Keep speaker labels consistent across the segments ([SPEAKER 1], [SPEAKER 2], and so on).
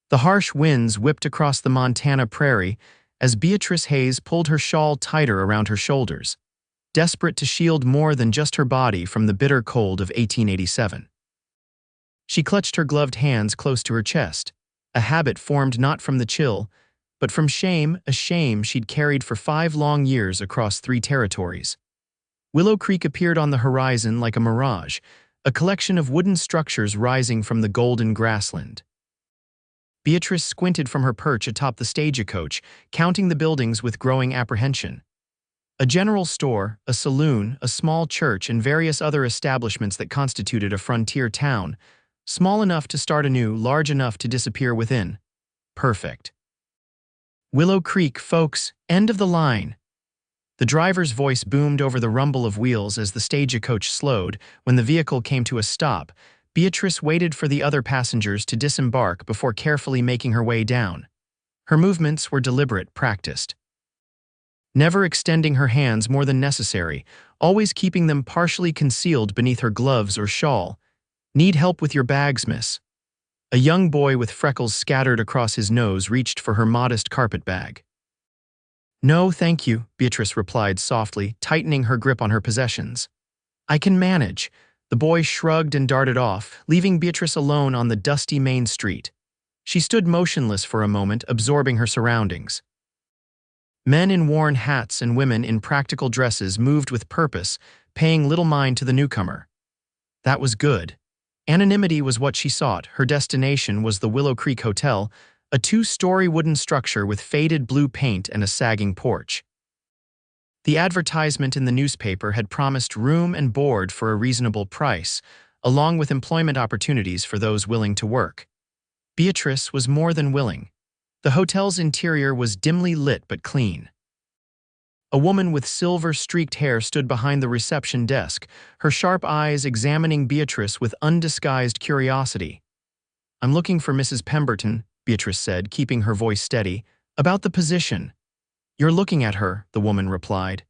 [SPEAKER 1] The harsh winds whipped across the Montana prairie as Beatrice Hayes pulled her shawl tighter around her shoulders, desperate to shield more than just her body from the bitter cold of 1887. She clutched her gloved hands close to her chest, a habit formed not from the chill, but from shame, a shame she'd carried for 5 long years across 3 territories. Willow Creek appeared on the horizon like a mirage, a collection of wooden structures rising from the golden grassland. Beatrice squinted from her perch atop the stagecoach, counting the buildings with growing apprehension. A general store, a saloon, a small church, and various other establishments that constituted a frontier town, small enough to start anew, large enough to disappear within. Perfect. Willow Creek, folks, end of the line. The driver's voice boomed over the rumble of wheels as the stagecoach slowed. When the vehicle came to a stop, Beatrice waited for the other passengers to disembark before carefully making her way down. Her movements were deliberate, practiced. Never extending her hands more than necessary, always keeping them partially concealed beneath her gloves or shawl. "Need help with your bags, miss?" A young boy with freckles scattered across his nose reached for her modest carpet bag. "No, thank you," Beatrice replied softly, tightening her grip on her possessions. "I can manage." The boy shrugged and darted off, leaving Beatrice alone on the dusty main street. She stood motionless for a moment, absorbing her surroundings. Men in worn hats and women in practical dresses moved with purpose, paying little mind to the newcomer. That was good. Anonymity was what she sought. Her destination was the Willow Creek Hotel, a 2-story wooden structure with faded blue paint and a sagging porch. The advertisement in the newspaper had promised room and board for a reasonable price, along with employment opportunities for those willing to work. Beatrice was more than willing. The hotel's interior was dimly lit but clean. A woman with silver-streaked hair stood behind the reception desk, her sharp eyes examining Beatrice with undisguised curiosity. "I'm looking for Mrs. Pemberton," Beatrice said, keeping her voice steady. "About the position." "You're looking at her," the woman replied.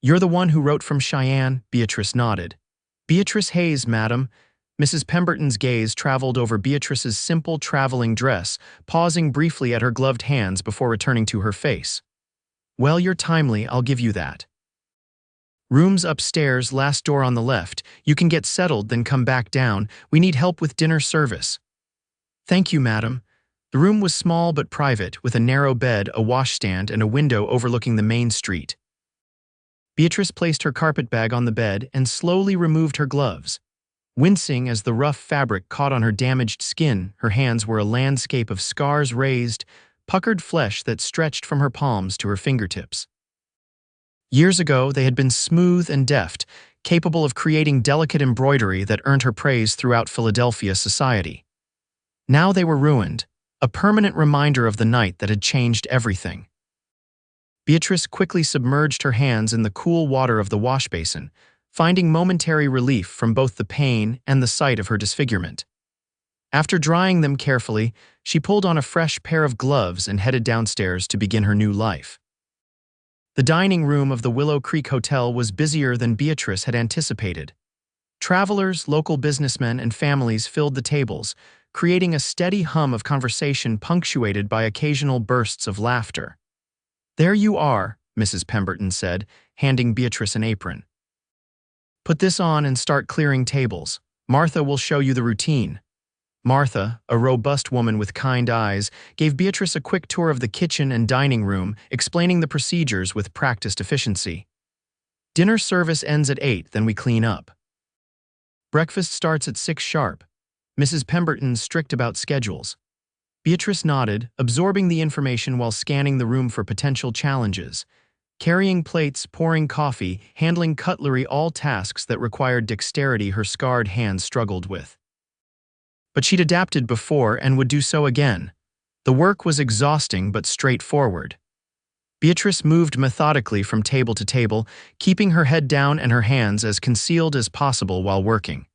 [SPEAKER 1] "You're the one who wrote from Cheyenne?" Beatrice nodded. "Beatrice Hayes, madam." Mrs. Pemberton's gaze traveled over Beatrice's simple traveling dress, pausing briefly at her gloved hands before returning to her face. "Well, you're timely, I'll give you that. Rooms upstairs, last door on the left. You can get settled, then come back down. We need help with dinner service." "Thank you, madam." The room was small but private, with a narrow bed, a washstand, and a window overlooking the main street. Beatrice placed her carpet bag on the bed and slowly removed her gloves. Wincing as the rough fabric caught on her damaged skin, her hands were a landscape of scars, raised, puckered flesh that stretched from her palms to her fingertips. Years ago, they had been smooth and deft, capable of creating delicate embroidery that earned her praise throughout Philadelphia society. Now they were ruined, a permanent reminder of the night that had changed everything. Beatrice quickly submerged her hands in the cool water of the wash basin, finding momentary relief from both the pain and the sight of her disfigurement. After drying them carefully, she pulled on a fresh pair of gloves and headed downstairs to begin her new life. The dining room of the Willow Creek Hotel was busier than Beatrice had anticipated. Travelers, local businessmen, and families filled the tables, creating a steady hum of conversation punctuated by occasional bursts of laughter. "There you are," Mrs. Pemberton said, handing Beatrice an apron. "Put this on and start clearing tables. Martha will show you the routine." Martha, a robust woman with kind eyes, gave Beatrice a quick tour of the kitchen and dining room, explaining the procedures with practiced efficiency. "Dinner service ends at 8, then we clean up. Breakfast starts at 6 sharp. Mrs. Pemberton's strict about schedules." Beatrice nodded, absorbing the information while scanning the room for potential challenges. Carrying plates, pouring coffee, handling cutlery, all tasks that required dexterity her scarred hands struggled with. But she'd adapted before and would do so again. The work was exhausting but straightforward. Beatrice moved methodically from table to table, keeping her head down and her hands as concealed as possible while working.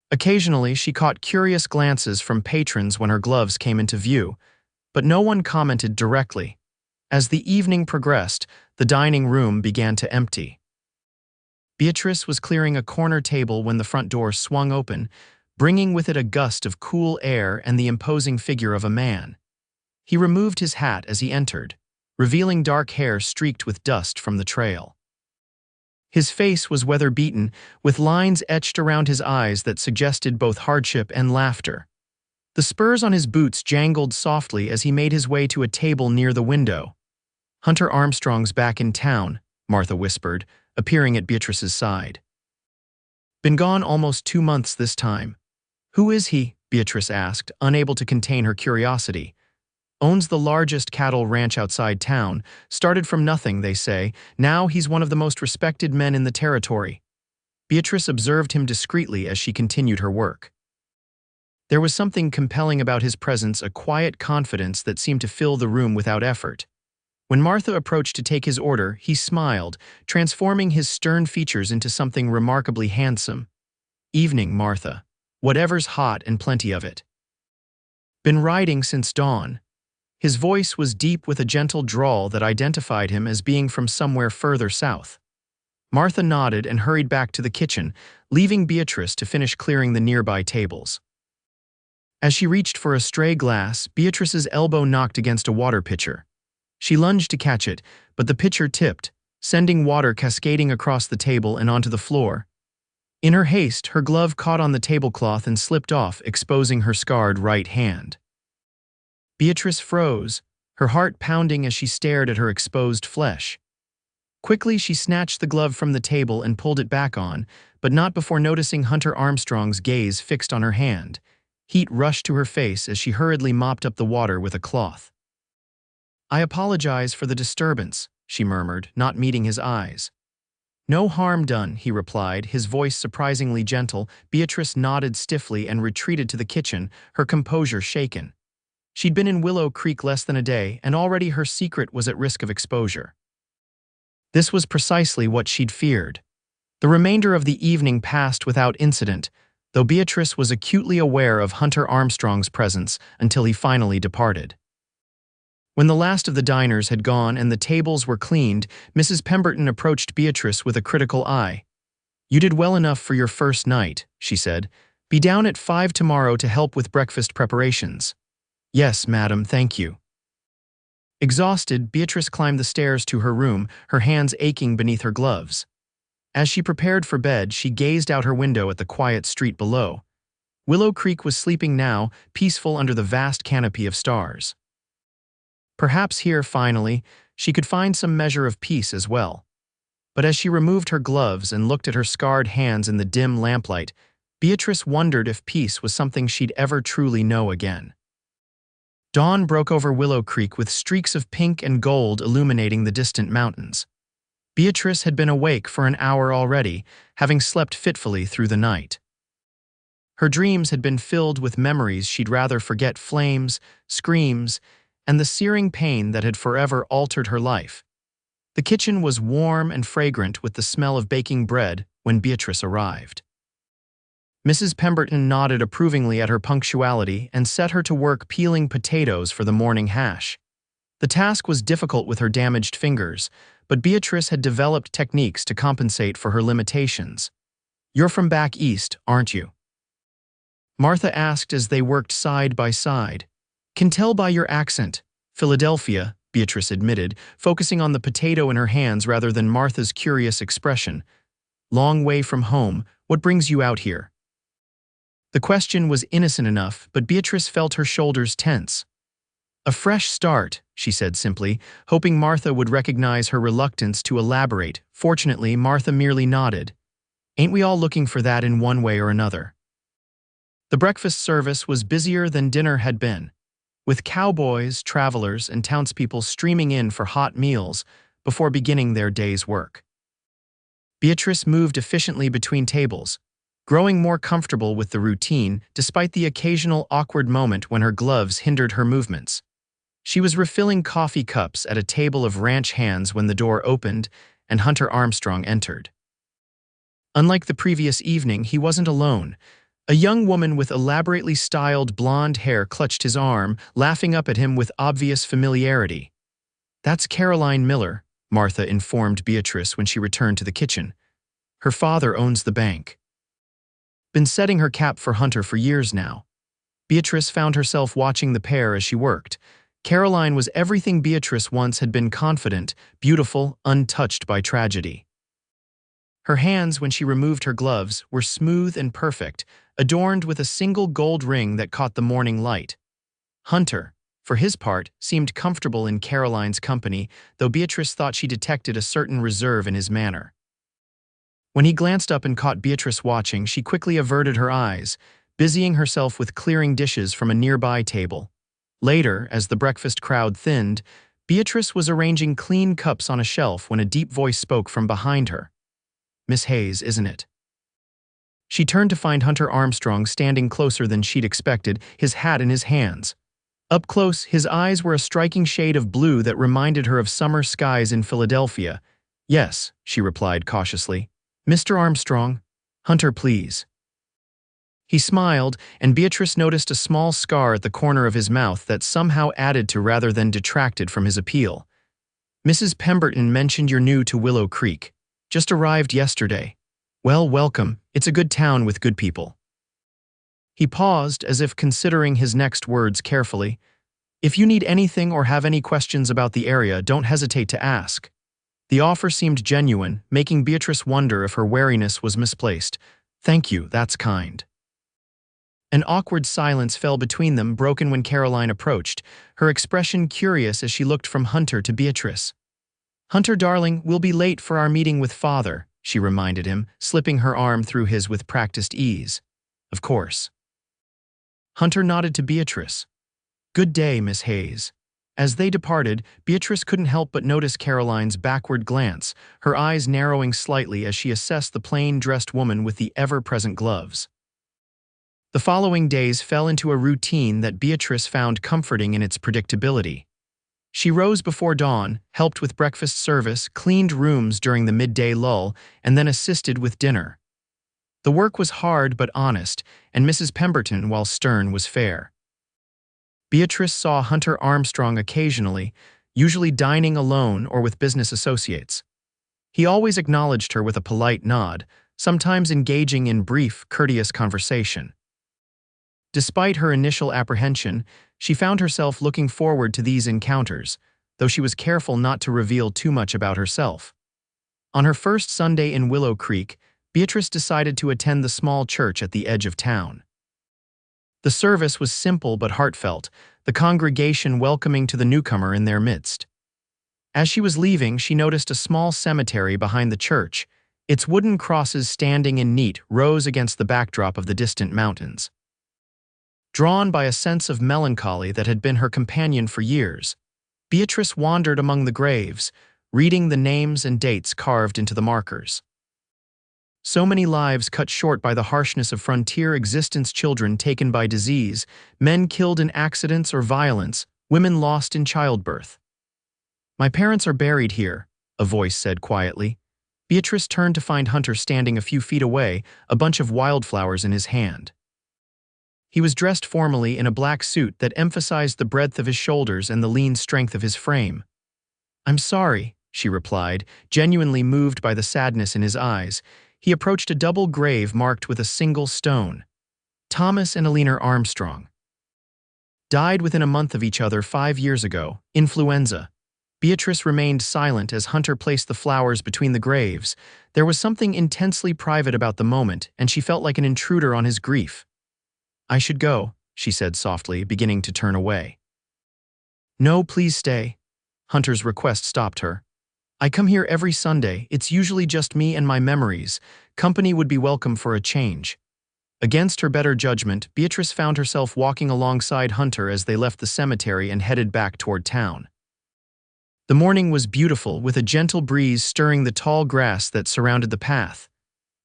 [SPEAKER 1] Occasionally, she caught curious glances from patrons when her gloves came into view, but no one commented directly. As the evening progressed, the dining room began to empty. Beatrice was clearing a corner table when the front door swung open, bringing with it a gust of cool air and the imposing figure of a man. He removed his hat as he entered, revealing dark hair streaked with dust from the trail. His face was weather-beaten, with lines etched around his eyes that suggested both hardship and laughter. The spurs on his boots jangled softly as he made his way to a table near the window. "Hunter Armstrong's back in town," Martha whispered, appearing at Beatrice's side. "Been gone almost 2 months this time." "Who is he?" Beatrice asked, unable to contain her curiosity. "Owns the largest cattle ranch outside town. Started from nothing, they say. Now he's one of the most respected men in the territory." Beatrice observed him discreetly as she continued her work. There was something compelling about his presence, a quiet confidence that seemed to fill the room without effort. When Martha approached to take his order, he smiled, transforming his stern features into something remarkably handsome. "Evening, Martha. Whatever's hot and plenty of it." "Been riding since dawn." His voice was deep with a gentle drawl that identified him as being from somewhere further south. Martha nodded and hurried back to the kitchen, leaving Beatrice to finish clearing the nearby tables. As she reached for a stray glass, Beatrice's elbow knocked against a water pitcher. She lunged to catch it, but the pitcher tipped, sending water cascading across the table and onto the floor. In her haste, her glove caught on the tablecloth and slipped off, exposing her scarred right hand. Beatrice froze, her heart pounding as she stared at her exposed flesh. Quickly, she snatched the glove from the table and pulled it back on, but not before noticing Hunter Armstrong's gaze fixed on her hand. Heat rushed to her face as she hurriedly mopped up the water with a cloth. "I apologize for the disturbance," she murmured, not meeting his eyes. "No harm done," he replied, his voice surprisingly gentle. Beatrice nodded stiffly and retreated to the kitchen, her composure shaken. She'd been in Willow Creek less than a day, and already her secret was at risk of exposure. This was precisely what she'd feared. The remainder of the evening passed without incident, though Beatrice was acutely aware of Hunter Armstrong's presence until he finally departed. When the last of the diners had gone and the tables were cleaned, Mrs. Pemberton approached Beatrice with a critical eye. "You did well enough for your first night," she said. "Be down at 5 tomorrow to help with breakfast preparations." "Yes, madam, thank you." Exhausted, Beatrice climbed the stairs to her room, her hands aching beneath her gloves. As she prepared for bed, she gazed out her window at the quiet street below. Willow Creek was sleeping now, peaceful under the vast canopy of stars. Perhaps here, finally, she could find some measure of peace as well. But as she removed her gloves and looked at her scarred hands in the dim lamplight, Beatrice wondered if peace was something she'd ever truly know again. Dawn broke over Willow Creek with streaks of pink and gold illuminating the distant mountains. Beatrice had been awake for an hour already, having slept fitfully through the night. Her dreams had been filled with memories she'd rather forget: flames, screams, and the searing pain that had forever altered her life. The kitchen was warm and fragrant with the smell of baking bread when Beatrice arrived. Mrs. Pemberton nodded approvingly at her punctuality and set her to work peeling potatoes for the morning hash. The task was difficult with her damaged fingers, but Beatrice had developed techniques to compensate for her limitations. "You're from back east, aren't you?" Martha asked as they worked side by side. "Can tell by your accent." "Philadelphia," Beatrice admitted, focusing on the potato in her hands rather than Martha's curious expression. "Long way from home. What brings you out here?" The question was innocent enough, but Beatrice felt her shoulders tense. "A fresh start," she said simply, hoping Martha would recognize her reluctance to elaborate. Fortunately, Martha merely nodded. "Ain't we all looking for that in one way or another?" The breakfast service was busier than dinner had been, with cowboys, travelers, and townspeople streaming in for hot meals before beginning their day's work. Beatrice moved efficiently between tables, growing more comfortable with the routine despite the occasional awkward moment when her gloves hindered her movements. She was refilling coffee cups at a table of ranch hands when the door opened and Hunter Armstrong entered. Unlike the previous evening, he wasn't alone. A young woman with elaborately styled blonde hair clutched his arm, laughing up at him with obvious familiarity. "That's Caroline Miller," Martha informed Beatrice when she returned to the kitchen. "Her father owns the bank." been setting her cap for Hunter for years now. Beatrice found herself watching the pair as she worked. Caroline was everything Beatrice once had been: confident, beautiful, untouched by tragedy. Her hands, when she removed her gloves, were smooth and perfect, adorned with a single gold ring that caught the morning light. Hunter, for his part, seemed comfortable in Caroline's company, though Beatrice thought she detected a certain reserve in his manner. When he glanced up and caught Beatrice watching, she quickly averted her eyes, busying herself with clearing dishes from a nearby table. Later, as the breakfast crowd thinned, Beatrice was arranging clean cups on a shelf when a deep voice spoke from behind her. "Miss Hayes, isn't it?" She turned to find Hunter Armstrong standing closer than she'd expected, his hat in his hands. Up close, his eyes were a striking shade of blue that reminded her of summer skies in Philadelphia. "Yes," she replied cautiously. "Mr. Armstrong, Hunter, please." He smiled, and Beatrice noticed a small scar at the corner of his mouth that somehow added to rather than detracted from his appeal. "Mrs. Pemberton mentioned you're new to Willow Creek. Just arrived yesterday. Well, welcome. It's a good town with good people." He paused, as if considering his next words carefully. "If you need anything or have any questions about the area, don't hesitate to ask." The offer seemed genuine, making Beatrice wonder if her wariness was misplaced. "Thank you, that's kind." An awkward silence fell between them, broken when Caroline approached, her expression curious as she looked from Hunter to Beatrice. "Hunter, darling, we'll be late for our meeting with Father," she reminded him, slipping her arm through his with practiced ease. "Of course." Hunter nodded to Beatrice. "Good day, Miss Hayes." As they departed, Beatrice couldn't help but notice Caroline's backward glance, her eyes narrowing slightly as she assessed the plain-dressed woman with the ever-present gloves. The following days fell into a routine that Beatrice found comforting in its predictability. She rose before dawn, helped with breakfast service, cleaned rooms during the midday lull, and then assisted with dinner. The work was hard but honest, and Mrs. Pemberton, while stern, was fair. Beatrice saw Hunter Armstrong occasionally, usually dining alone or with business associates. He always acknowledged her with a polite nod, sometimes engaging in brief, courteous conversation. Despite her initial apprehension, she found herself looking forward to these encounters, though she was careful not to reveal too much about herself. On her first Sunday in Willow Creek, Beatrice decided to attend the small church at the edge of town. The service was simple but heartfelt, the congregation welcoming to the newcomer in their midst. As she was leaving, she noticed a small cemetery behind the church, its wooden crosses standing in neat rows against the backdrop of the distant mountains. Drawn by a sense of melancholy that had been her companion for years, Beatrice wandered among the graves, reading the names and dates carved into the markers. So many lives cut short by the harshness of frontier existence: children taken by disease, men killed in accidents or violence, women lost in childbirth. "My parents are buried here," a voice said quietly. Beatrice turned to find Hunter standing a few feet away, a bunch of wildflowers in his hand. He was dressed formally in a black suit that emphasized the breadth of his shoulders and the lean strength of his frame. "I'm sorry," she replied, genuinely moved by the sadness in his eyes. He approached a double grave marked with a single stone. "Thomas and Alina Armstrong. Died within a month of each other 5 years ago, influenza." Beatrice remained silent as Hunter placed the flowers between the graves. There was something intensely private about the moment, and she felt like an intruder on his grief. "I should go," she said softly, beginning to turn away. "No, please stay." Hunter's request stopped her. "I come here every Sunday. It's usually just me and my memories. Company would be welcome for a change." Against her better judgment, Beatrice found herself walking alongside Hunter as they left the cemetery and headed back toward town. The morning was beautiful, with a gentle breeze stirring the tall grass that surrounded the path.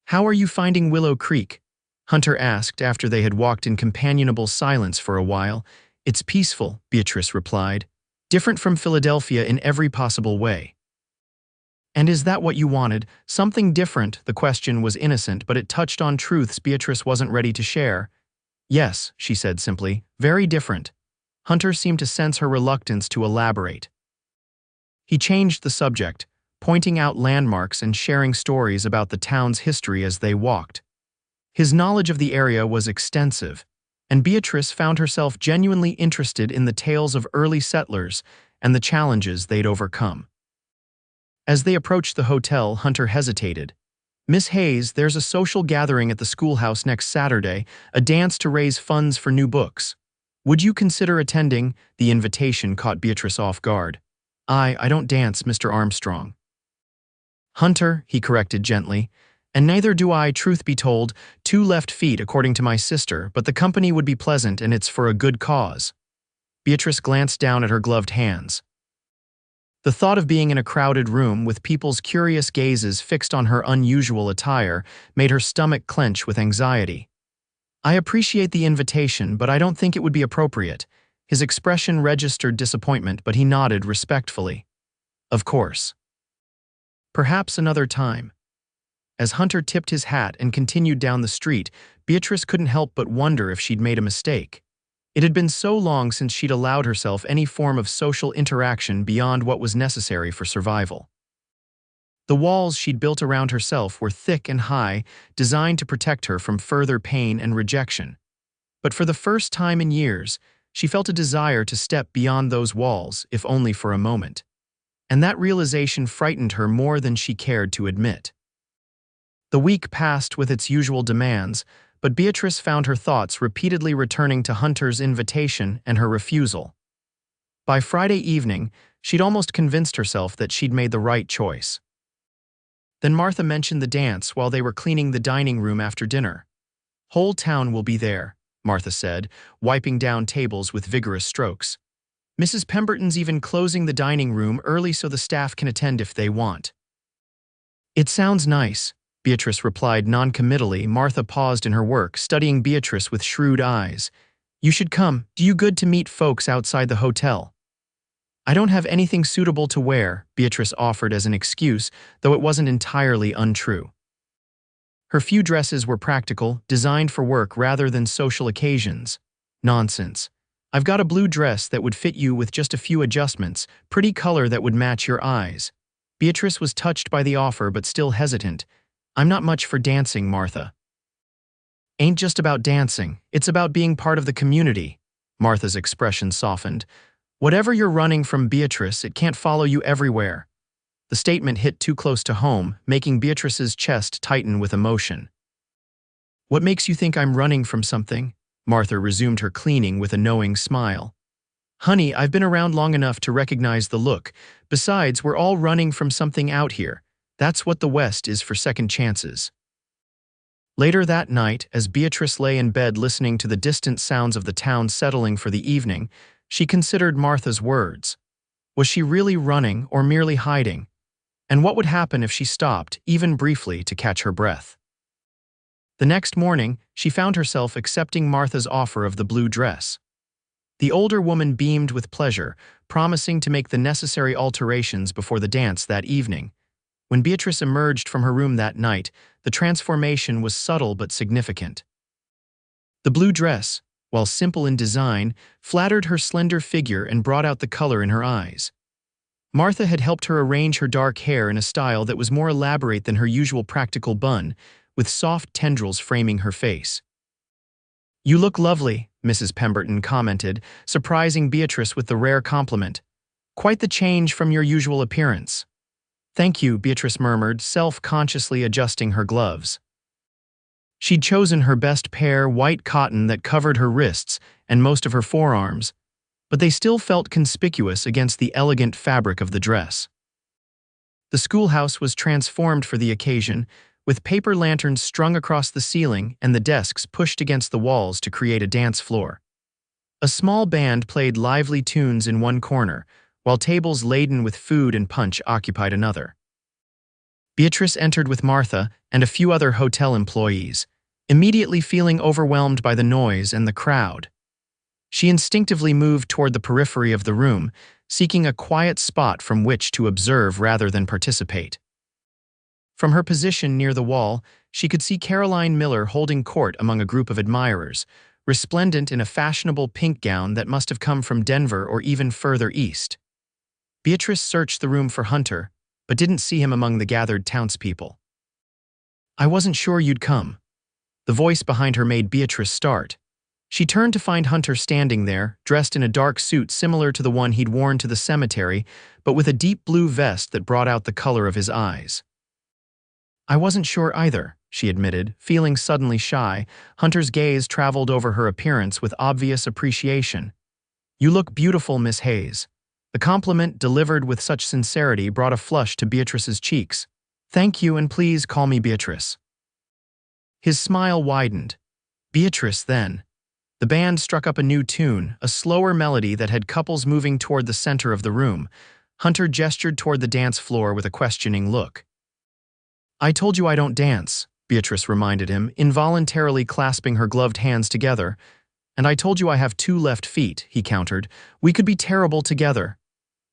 [SPEAKER 1] "How are you finding Willow Creek?" Hunter asked after they had walked in companionable silence for a while. "It's peaceful," Beatrice replied. "Different from Philadelphia in every possible way." "And is that what you wanted? Something different?" The question was innocent, but it touched on truths Beatrice wasn't ready to share. "Yes," she said simply, "very different." Hunter seemed to sense her reluctance to elaborate. He changed the subject, pointing out landmarks and sharing stories about the town's history as they walked. His knowledge of the area was extensive, and Beatrice found herself genuinely interested in the tales of early settlers and the challenges they'd overcome. As they approached the hotel, Hunter hesitated. "Miss Hayes, there's a social gathering at the schoolhouse next Saturday, a dance to raise funds for new books. Would you consider attending?" The invitation caught Beatrice off guard. I don't dance, Mr. Armstrong." "Hunter," he corrected gently, "and neither do I, truth be told, 2 left feet according to my sister, but the company would be pleasant and it's for a good cause." Beatrice glanced down at her gloved hands. The thought of being in a crowded room with people's curious gazes fixed on her unusual attire made her stomach clench with anxiety. "I appreciate the invitation, but I don't think it would be appropriate." His expression registered disappointment, but he nodded respectfully. "Of course. Perhaps another time." As Hunter tipped his hat and continued down the street, Beatrice couldn't help but wonder if she'd made a mistake. It had been so long since she'd allowed herself any form of social interaction beyond what was necessary for survival. The walls she'd built around herself were thick and high, designed to protect her from further pain and rejection. But for the first time in years, she felt a desire to step beyond those walls, if only for a moment. And that realization frightened her more than she cared to admit. The week passed with its usual demands, but Beatrice found her thoughts repeatedly returning to Hunter's invitation and her refusal. By Friday evening, she'd almost convinced herself that she'd made the right choice. Then Martha mentioned the dance while they were cleaning the dining room after dinner. "Whole town will be there," Martha said, wiping down tables with vigorous strokes. "Mrs. Pemberton's even closing the dining room early so the staff can attend if they want." "It sounds nice," Beatrice replied non-committally. Martha paused in her work, studying Beatrice with shrewd eyes. "You should come. Do you good to meet folks outside the hotel?" "I don't have anything suitable to wear," Beatrice offered as an excuse, though it wasn't entirely untrue. Her few dresses were practical, designed for work rather than social occasions. "Nonsense. I've got a blue dress that would fit you with just a few adjustments, pretty color that would match your eyes." Beatrice was touched by the offer but still hesitant. "I'm not much for dancing, Martha." "Ain't just about dancing, it's about being part of the community." Martha's expression softened. "Whatever you're running from, Beatrice, it can't follow you everywhere." The statement hit too close to home, making Beatrice's chest tighten with emotion. "What makes you think I'm running from something?" Martha resumed her cleaning with a knowing smile. "Honey, I've been around long enough to recognize the look. Besides, we're all running from something out here. That's what the West is for second chances." Later that night, as Beatrice lay in bed listening to the distant sounds of the town settling for the evening, she considered Martha's words. Was she really running or merely hiding? And what would happen if she stopped, even briefly, to catch her breath? The next morning, she found herself accepting Martha's offer of the blue dress. The older woman beamed with pleasure, promising to make the necessary alterations before the dance that evening. When Beatrice emerged from her room that night, the transformation was subtle but significant. The blue dress, while simple in design, flattered her slender figure and brought out the color in her eyes. Martha had helped her arrange her dark hair in a style that was more elaborate than her usual practical bun, with soft tendrils framing her face. "You look lovely," Mrs. Pemberton commented, surprising Beatrice with the rare compliment. "Quite the change from your usual appearance." "Thank you," Beatrice murmured, self-consciously adjusting her gloves. She'd chosen her best pair, white cotton that covered her wrists and most of her forearms, but they still felt conspicuous against the elegant fabric of the dress. The schoolhouse was transformed for the occasion, with paper lanterns strung across the ceiling and the desks pushed against the walls to create a dance floor. A small band played lively tunes in one corner, while tables laden with food and punch occupied another. Beatrice entered with Martha and a few other hotel employees, immediately feeling overwhelmed by the noise and the crowd. She instinctively moved toward the periphery of the room, seeking a quiet spot from which to observe rather than participate. From her position near the wall, she could see Caroline Miller holding court among a group of admirers, resplendent in a fashionable pink gown that must have come from Denver or even further east. Beatrice searched the room for Hunter, but didn't see him among the gathered townspeople. "I wasn't sure you'd come." The voice behind her made Beatrice start. She turned to find Hunter standing there, dressed in a dark suit similar to the one he'd worn to the cemetery, but with a deep blue vest that brought out the color of his eyes. "I wasn't sure either," she admitted, feeling suddenly shy. Hunter's gaze traveled over her appearance with obvious appreciation. "You look beautiful, Miss Hayes." The compliment, delivered with such sincerity, brought a flush to Beatrice's cheeks. "Thank you, and please call me Beatrice." His smile widened. "Beatrice, then." The band struck up a new tune, a slower melody that had couples moving toward the center of the room. Hunter gestured toward the dance floor with a questioning look. "I told you I don't dance," Beatrice reminded him, involuntarily clasping her gloved hands together. "And I told you I have 2 left feet," he countered. "We could be terrible together."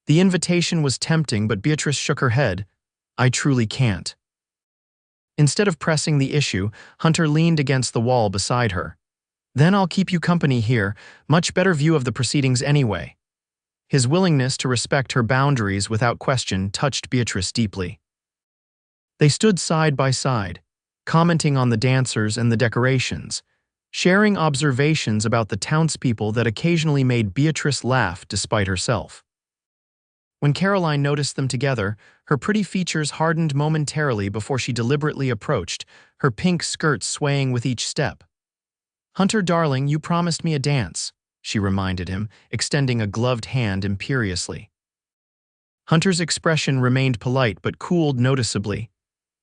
[SPEAKER 1] The invitation was tempting, but Beatrice shook her head. "I truly can't." Instead of pressing the issue, Hunter leaned against the wall beside her. "Then I'll keep you company here, much better view of the proceedings anyway." His willingness to respect her boundaries without question touched Beatrice deeply. They stood side by side, commenting on the dancers and the decorations, sharing observations about the townspeople that occasionally made Beatrice laugh despite herself. When Caroline noticed them together, her pretty features hardened momentarily before she deliberately approached, her pink skirt swaying with each step. "Hunter, darling, you promised me a dance," she reminded him, extending a gloved hand imperiously. Hunter's expression remained polite but cooled noticeably.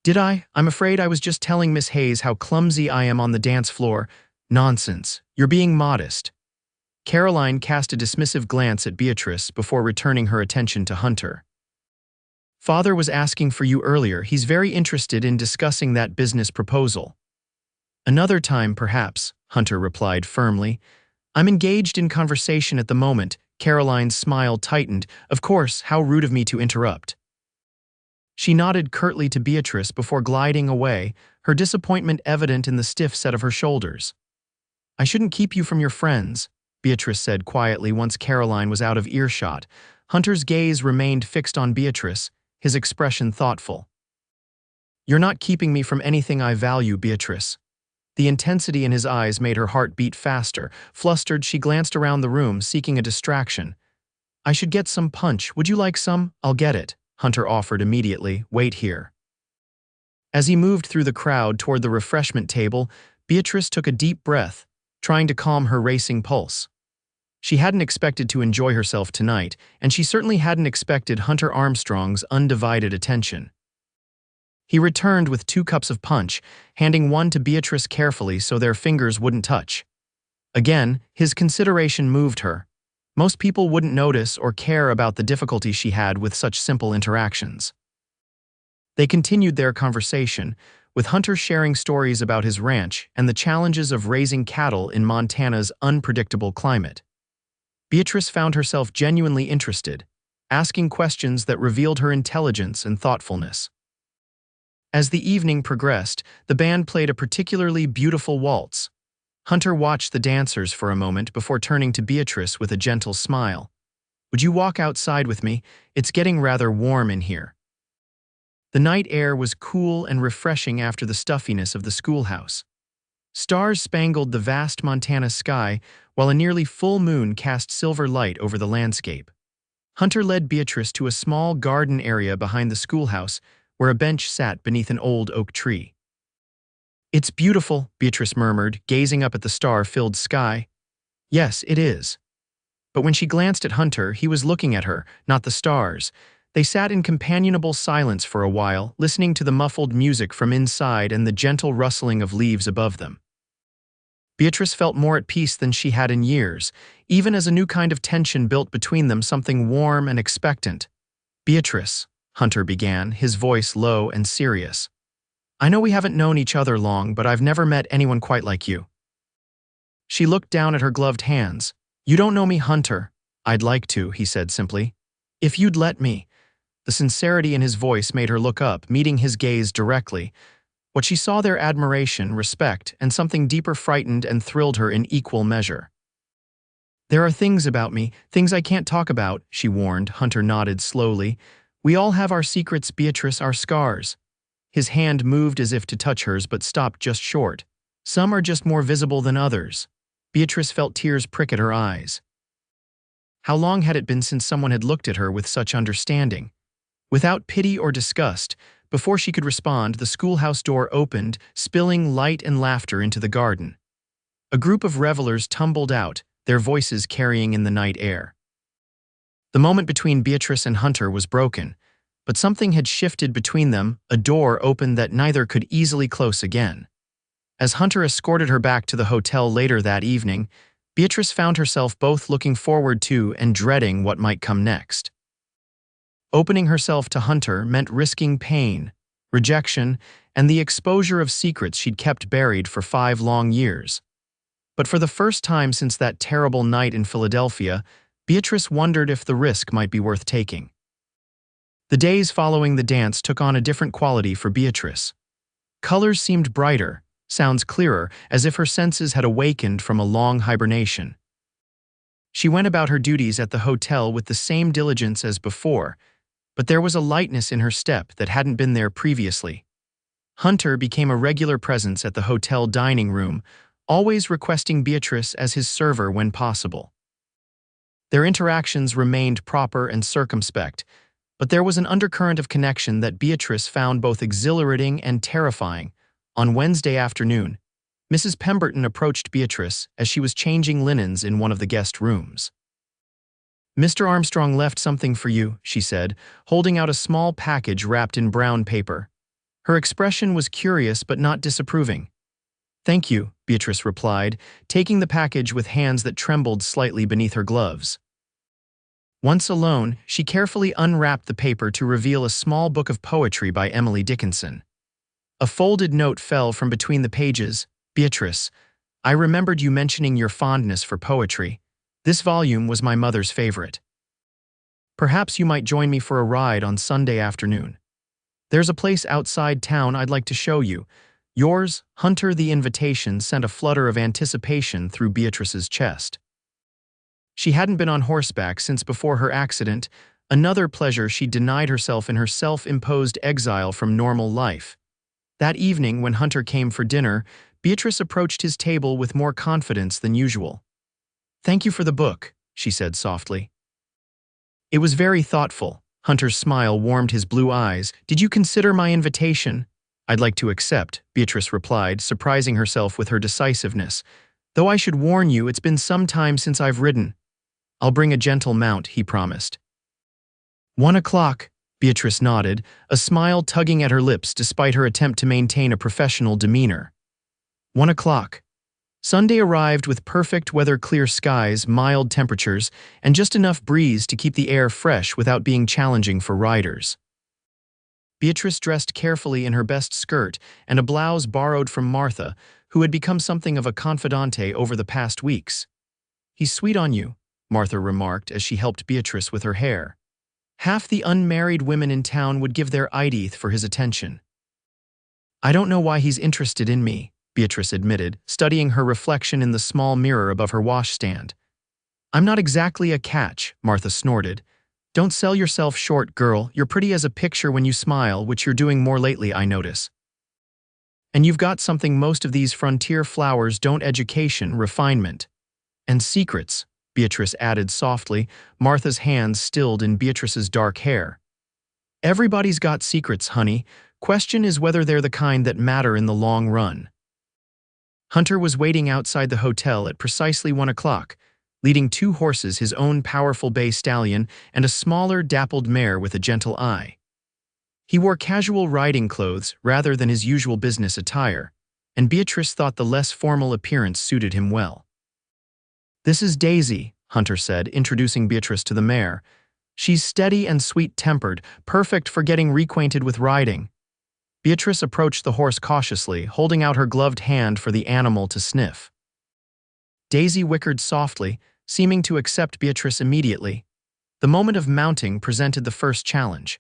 [SPEAKER 1] "Did I? I'm afraid I was just telling Miss Hayes how clumsy I am on the dance floor." "Nonsense. You're being modest." Caroline cast a dismissive glance at Beatrice before returning her attention to Hunter. "Father was asking for you earlier. He's very interested in discussing that business proposal." "Another time, perhaps," Hunter replied firmly. "I'm engaged in conversation at the moment." Caroline's smile tightened. "Of course, how rude of me to interrupt." She nodded curtly to Beatrice before gliding away, her disappointment evident in the stiff set of her shoulders. "I shouldn't keep you from your friends," Beatrice said quietly once Caroline was out of earshot. Hunter's gaze remained fixed on Beatrice, his expression thoughtful. "You're not keeping me from anything I value, Beatrice." The intensity in his eyes made her heart beat faster. Flustered, she glanced around the room, seeking a distraction. "I should get some punch. Would you like some?" "I'll get it," Hunter offered immediately. "Wait here." As he moved through the crowd toward the refreshment table, Beatrice took a deep breath, trying to calm her racing pulse. She hadn't expected to enjoy herself tonight, and she certainly hadn't expected Hunter Armstrong's undivided attention. He returned with 2 cups of punch, handing one to Beatrice carefully so their fingers wouldn't touch. Again, his consideration moved her. Most people wouldn't notice or care about the difficulty she had with such simple interactions. They continued their conversation, with Hunter sharing stories about his ranch and the challenges of raising cattle in Montana's unpredictable climate. Beatrice found herself genuinely interested, asking questions that revealed her intelligence and thoughtfulness. As the evening progressed, the band played a particularly beautiful waltz. Hunter watched the dancers for a moment before turning to Beatrice with a gentle smile. "Would you walk outside with me? It's getting rather warm in here." The night air was cool and refreshing after the stuffiness of the schoolhouse. Stars spangled the vast Montana sky, while a nearly full moon cast silver light over the landscape. Hunter led Beatrice to a small garden area behind the schoolhouse, where a bench sat beneath an old oak tree. "It's beautiful," Beatrice murmured, gazing up at the star-filled sky. "Yes, it is." But when she glanced at Hunter, he was looking at her, not the stars. They sat in companionable silence for a while, listening to the muffled music from inside and the gentle rustling of leaves above them. Beatrice felt more at peace than she had in years, even as a new kind of tension built between them, something warm and expectant. "Beatrice," Hunter began, his voice low and serious. "I know we haven't known each other long, but I've never met anyone quite like you." She looked down at her gloved hands. "You don't know me, Hunter." "I'd like to," he said simply. "If you'd let me." The sincerity in his voice made her look up, meeting his gaze directly. What she saw there: admiration, respect, and something deeper frightened and thrilled her in equal measure. "There are things about me, things I can't talk about," she warned. Hunter nodded slowly. "We all have our secrets, Beatrice, our scars." His hand moved as if to touch hers but stopped just short. Some are just more visible than others. Beatrice felt tears prick at her eyes. How long had it been since someone had looked at her with such understanding? Without pity or disgust, before she could respond, the schoolhouse door opened, spilling light and laughter into the garden. A group of revelers tumbled out, their voices carrying in the night air. The moment between Beatrice and Hunter was broken, but something had shifted between them, a door opened that neither could easily close again. As Hunter escorted her back to the hotel later that evening, Beatrice found herself both looking forward to and dreading what might come next. Opening herself to Hunter meant risking pain, rejection, and the exposure of secrets she'd kept buried for 5 long years. But for the first time since that terrible night in Philadelphia, Beatrice wondered if the risk might be worth taking. The days following the dance took on a different quality for Beatrice. Colors seemed brighter, sounds clearer, as if her senses had awakened from a long hibernation. She went about her duties at the hotel with the same diligence as before, but there was a lightness in her step that hadn't been there previously. Hunter became a regular presence at the hotel dining room, always requesting Beatrice as his server when possible. Their interactions remained proper and circumspect, but there was an undercurrent of connection that Beatrice found both exhilarating and terrifying. On Wednesday afternoon, Mrs. Pemberton approached Beatrice as she was changing linens in one of the guest rooms. "Mr. Armstrong left something for you," she said, holding out a small package wrapped in brown paper. Her expression was curious but not disapproving. "Thank you," Beatrice replied, taking the package with hands that trembled slightly beneath her gloves. Once alone, she carefully unwrapped the paper to reveal a small book of poetry by Emily Dickinson. A folded note fell from between the pages. "Beatrice, I remembered you mentioning your fondness for poetry. This volume was my mother's favorite. Perhaps you might join me for a ride on Sunday afternoon. There's a place outside town I'd like to show you. Yours, Hunter." The invitation sent a flutter of anticipation through Beatrice's chest. She hadn't been on horseback since before her accident, another pleasure she denied herself in her self-imposed exile from normal life. That evening, when Hunter came for dinner, Beatrice approached his table with more confidence than usual. "Thank you for the book," she said softly. "It was very thoughtful." Hunter's smile warmed his blue eyes. "Did you consider my invitation?" "I'd like to accept," Beatrice replied, surprising herself with her decisiveness. "Though I should warn you, it's been some time since I've ridden." "I'll bring a gentle mount," he promised. 1 o'clock, Beatrice nodded, a smile tugging at her lips despite her attempt to maintain a professional demeanor. 1 o'clock. Sunday arrived with perfect weather, clear skies, mild temperatures, and just enough breeze to keep the air fresh without being challenging for riders. Beatrice dressed carefully in her best skirt and a blouse borrowed from Martha, who had become something of a confidante over the past weeks. "He's sweet on you," Martha remarked as she helped Beatrice with her hair. "Half the unmarried women in town would give their eyeteeth for his attention." "I don't know why he's interested in me," Beatrice admitted, studying her reflection in the small mirror above her washstand. "I'm not exactly a catch," Martha snorted. "Don't sell yourself short, girl. You're pretty as a picture when you smile, which you're doing more lately, I notice. And you've got something most of these frontier flowers don't: education, refinement, and secrets," Beatrice added softly, Martha's hands stilled in Beatrice's dark hair. "Everybody's got secrets, honey. Question is whether they're the kind that matter in the long run." Hunter was waiting outside the hotel at precisely 1 o'clock, leading 2 horses, his own powerful bay stallion and a smaller, dappled mare with a gentle eye. He wore casual riding clothes rather than his usual business attire, and Beatrice thought the less formal appearance suited him well. "This is Daisy," Hunter said, introducing Beatrice to the mare. "She's steady and sweet-tempered, perfect for getting reacquainted with riding." Beatrice approached the horse cautiously, holding out her gloved hand for the animal to sniff. Daisy whickered softly, seeming to accept Beatrice immediately. The moment of mounting presented the first challenge.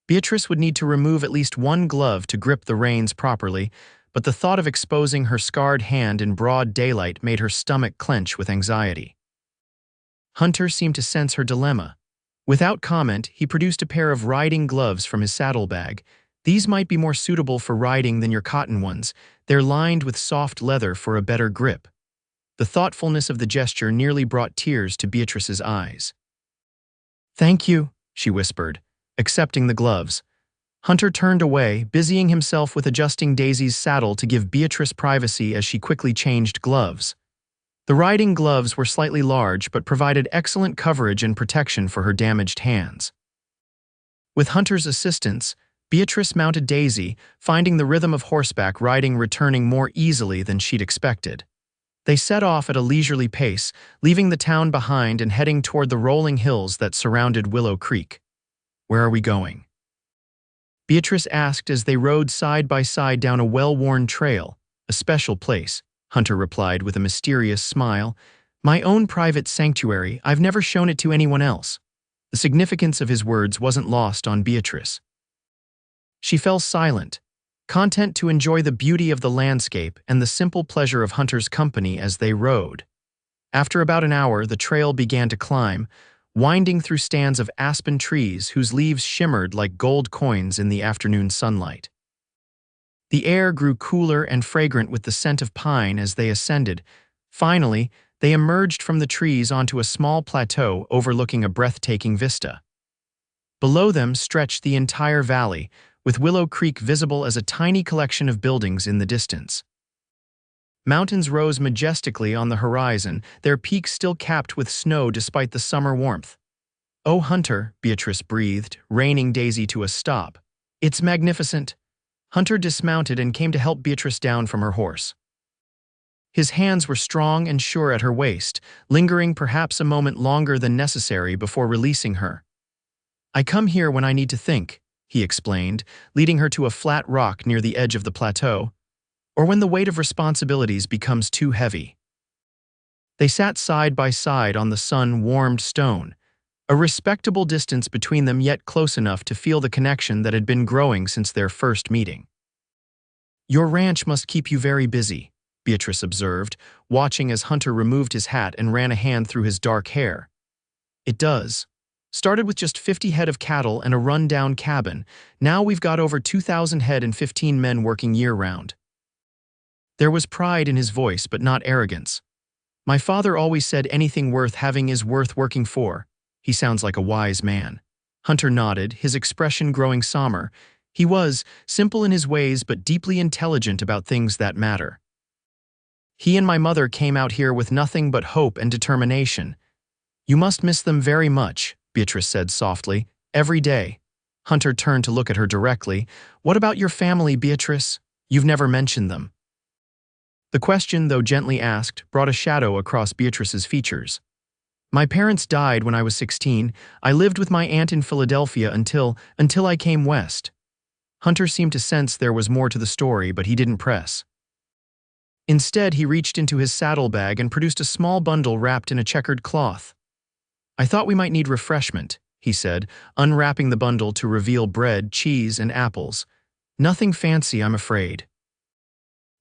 [SPEAKER 1] Beatrice would need to remove at least one glove to grip the reins properly, but the thought of exposing her scarred hand in broad daylight made her stomach clench with anxiety. Hunter seemed to sense her dilemma. Without comment, he produced a pair of riding gloves from his saddlebag, These might be more suitable for riding than your cotton ones. They're lined with soft leather for a better grip. The thoughtfulness of the gesture nearly brought tears to Beatrice's eyes. "Thank you," she whispered, accepting the gloves. Hunter turned away, busying himself with adjusting Daisy's saddle to give Beatrice privacy as she quickly changed gloves. The riding gloves were slightly large but provided excellent coverage and protection for her damaged hands. With Hunter's assistance, Beatrice mounted Daisy, finding the rhythm of horseback riding returning more easily than she'd expected. They set off at a leisurely pace, leaving the town behind and heading toward the rolling hills that surrounded Willow Creek. "Where are we going?" Beatrice asked as they rode side by side down a well-worn trail. "A special place," Hunter replied with a mysterious smile. "My own private sanctuary. I've never shown it to anyone else." The significance of his words wasn't lost on Beatrice. She fell silent, content to enjoy the beauty of the landscape and the simple pleasure of Hunter's company as they rode. After about an hour, the trail began to climb, winding through stands of aspen trees whose leaves shimmered like gold coins in the afternoon sunlight. The air grew cooler and fragrant with the scent of pine as they ascended. Finally, they emerged from the trees onto a small plateau overlooking a breathtaking vista. Below them stretched the entire valley, with Willow Creek visible as a tiny collection of buildings in the distance. Mountains rose majestically on the horizon, their peaks still capped with snow despite the summer warmth. "Oh, Hunter," Beatrice breathed, reining Daisy to a stop. "It's magnificent." Hunter dismounted and came to help Beatrice down from her horse. His hands were strong and sure at her waist, lingering perhaps a moment longer than necessary before releasing her. "I come here when I need to think," he explained, leading her to a flat rock near the edge of the plateau, "or when the weight of responsibilities becomes too heavy." They sat side by side on the sun-warmed stone, a respectable distance between them yet close enough to feel the connection that had been growing since their first meeting. "Your ranch must keep you very busy," Beatrice observed, watching as Hunter removed his hat and ran a hand through his dark hair. "It does. Started with just 50 head of cattle and a run-down cabin. Now we've got over 2,000 head and 15 men working year-round." There was pride in his voice, but not arrogance. "My father always said anything worth having is worth working for." "He sounds like a wise man." Hunter nodded, his expression growing somber. He was simple in his ways but deeply intelligent about things that matter. "He and my mother came out here with nothing but hope and determination." "You must miss them very much," Beatrice said softly. "Every day." Hunter turned to look at her directly. "What about your family, Beatrice? You've never mentioned them." The question, though gently asked, brought a shadow across Beatrice's features. "My parents died when I was 16. I lived with my aunt in Philadelphia until I came west." Hunter seemed to sense there was more to the story, but he didn't press. Instead, he reached into his saddlebag and produced a small bundle wrapped in a checkered cloth. "I thought we might need refreshment," he said, unwrapping the bundle to reveal bread, cheese, and apples. "Nothing fancy, I'm afraid."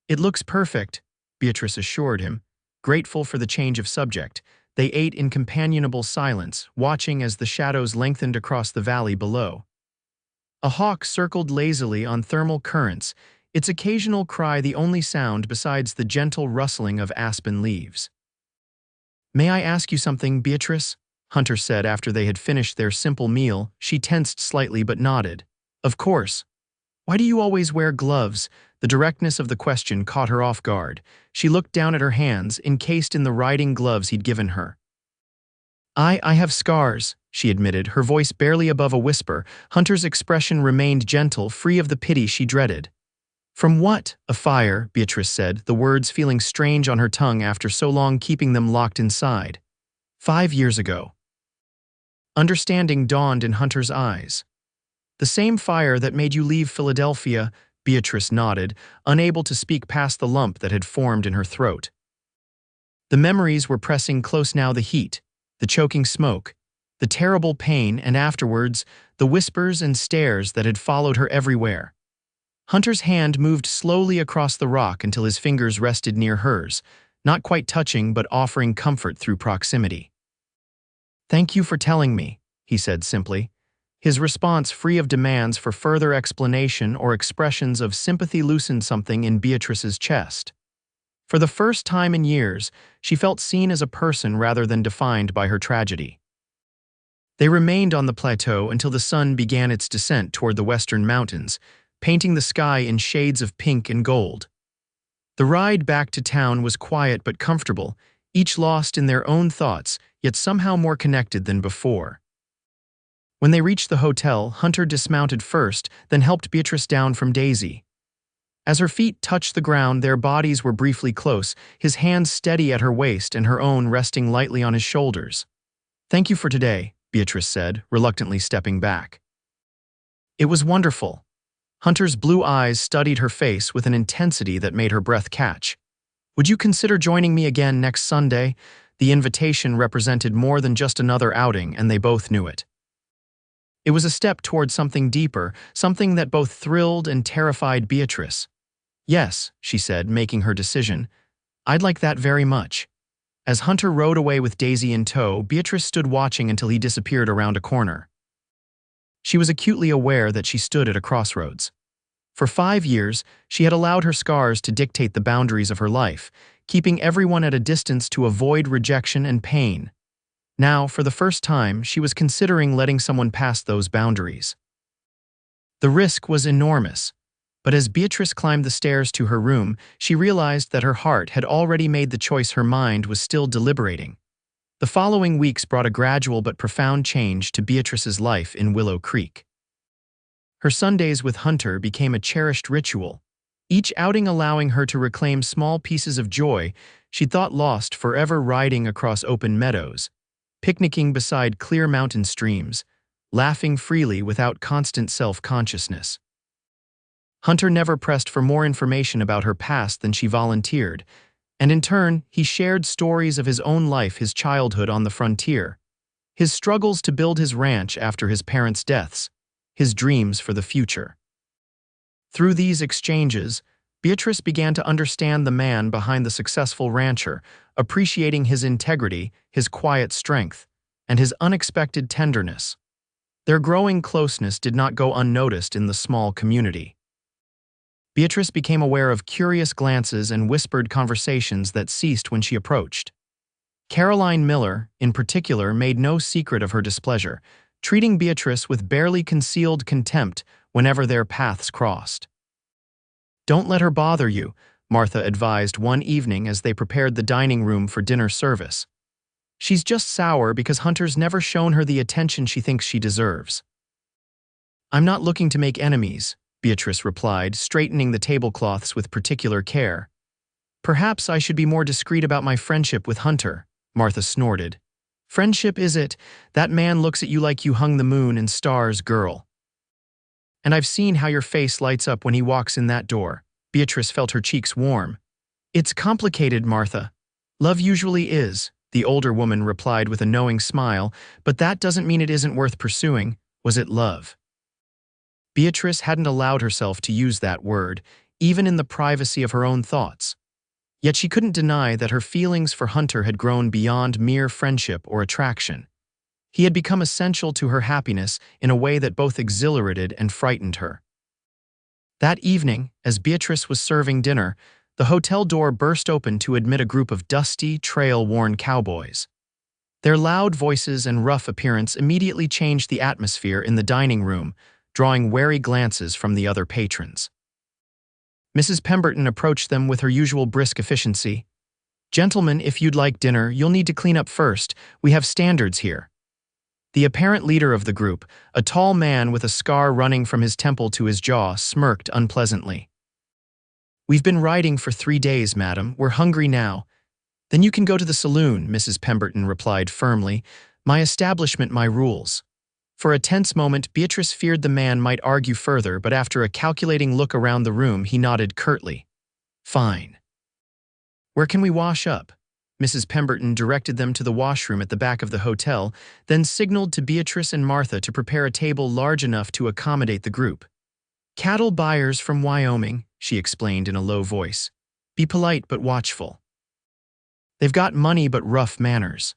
[SPEAKER 1] "It looks perfect," Beatrice assured him, grateful for the change of subject. They ate in companionable silence, watching as the shadows lengthened across the valley below. A hawk circled lazily on thermal currents, its occasional cry the only sound besides the gentle rustling of aspen leaves. "May I ask you something, Beatrice?" Hunter said after they had finished their simple meal. She tensed slightly but nodded. "Of course." "Why do you always wear gloves?" The directness of the question caught her off guard. She looked down at her hands, encased in the riding gloves he'd given her. I have scars," she admitted, her voice barely above a whisper. Hunter's expression remained gentle, free of the pity she dreaded. "From what?" "A fire," Beatrice said, the words feeling strange on her tongue after so long keeping them locked inside. 5 years ago." Understanding dawned in Hunter's eyes. "The same fire that made you leave Philadelphia," Beatrice nodded, unable to speak past the lump that had formed in her throat. The memories were pressing close now, the heat, the choking smoke, the terrible pain, and afterwards, the whispers and stares that had followed her everywhere. Hunter's hand moved slowly across the rock until his fingers rested near hers, not quite touching but offering comfort through proximity. "Thank you for telling me," he said simply. His response, free of demands for further explanation or expressions of sympathy, loosened something in Beatrice's chest. For the first time in years, she felt seen as a person rather than defined by her tragedy. They remained on the plateau until the sun began its descent toward the western mountains, painting the sky in shades of pink and gold. The ride back to town was quiet but comfortable, each lost in their own thoughts, yet somehow more connected than before. When they reached the hotel, Hunter dismounted first, then helped Beatrice down from Daisy. As her feet touched the ground, their bodies were briefly close, his hands steady at her waist and her own resting lightly on his shoulders. "Thank you for today," Beatrice said, reluctantly stepping back. "It was wonderful." Hunter's blue eyes studied her face with an intensity that made her breath catch. "Would you consider joining me again next Sunday?" The invitation represented more than just another outing, and they both knew it. It was a step toward something deeper, something that both thrilled and terrified Beatrice. "Yes," she said, making her decision. "I'd like that very much." As Hunter rode away with Daisy in tow, Beatrice stood watching until he disappeared around a corner. She was acutely aware that she stood at a crossroads. For 5 years, she had allowed her scars to dictate the boundaries of her life, keeping everyone at a distance to avoid rejection and pain. Now, for the first time, she was considering letting someone pass those boundaries. The risk was enormous, but as Beatrice climbed the stairs to her room, she realized that her heart had already made the choice, her mind was still deliberating. The following weeks brought a gradual but profound change to Beatrice's life in Willow Creek. Her Sundays with Hunter became a cherished ritual, each outing allowing her to reclaim small pieces of joy she'd thought lost forever, riding across open meadows, picnicking beside clear mountain streams, laughing freely without constant self-consciousness. Hunter never pressed for more information about her past than she volunteered, and in turn, he shared stories of his own life, his childhood on the frontier, his struggles to build his ranch after his parents' deaths, his dreams for the future. Through these exchanges, Beatrice began to understand the man behind the successful rancher, appreciating his integrity, his quiet strength, and his unexpected tenderness. Their growing closeness did not go unnoticed in the small community. Beatrice became aware of curious glances and whispered conversations that ceased when she approached. Caroline Miller, in particular, made no secret of her displeasure, treating Beatrice with barely concealed contempt whenever their paths crossed. "Don't let her bother you," Martha advised one evening as they prepared the dining room for dinner service. "She's just sour because Hunter's never shown her the attention she thinks she deserves." "I'm not looking to make enemies," Beatrice replied, straightening the tablecloths with particular care. "Perhaps I should be more discreet about my friendship with Hunter," Martha snorted. "Friendship, is it? That man looks at you like you hung the moon and stars, girl. And I've seen how your face lights up when he walks in that door." Beatrice felt her cheeks warm. "It's complicated, Martha. Love usually is," the older woman replied with a knowing smile, "but that doesn't mean it isn't worth pursuing. Was it love?" Beatrice hadn't allowed herself to use that word, even in the privacy of her own thoughts. Yet she couldn't deny that her feelings for Hunter had grown beyond mere friendship or attraction. He had become essential to her happiness in a way that both exhilarated and frightened her. That evening, as Beatrice was serving dinner, the hotel door burst open to admit a group of dusty, trail-worn cowboys. Their loud voices and rough appearance immediately changed the atmosphere in the dining room, drawing wary glances from the other patrons. Mrs. Pemberton approached them with her usual brisk efficiency. "Gentlemen, if you'd like dinner, you'll need to clean up first. We have standards here." The apparent leader of the group, a tall man with a scar running from his temple to his jaw, smirked unpleasantly. "We've been riding for 3 days, madam. We're hungry now." "Then you can go to the saloon," Mrs. Pemberton replied firmly. "My establishment, my rules." For a tense moment, Beatrice feared the man might argue further, but after a calculating look around the room, he nodded curtly. "Fine." "Where can we wash up?" Mrs. Pemberton directed them to the washroom at the back of the hotel, then signaled to Beatrice and Martha to prepare a table large enough to accommodate the group. "Cattle buyers from Wyoming," she explained in a low voice. "Be polite but watchful. They've got money but rough manners.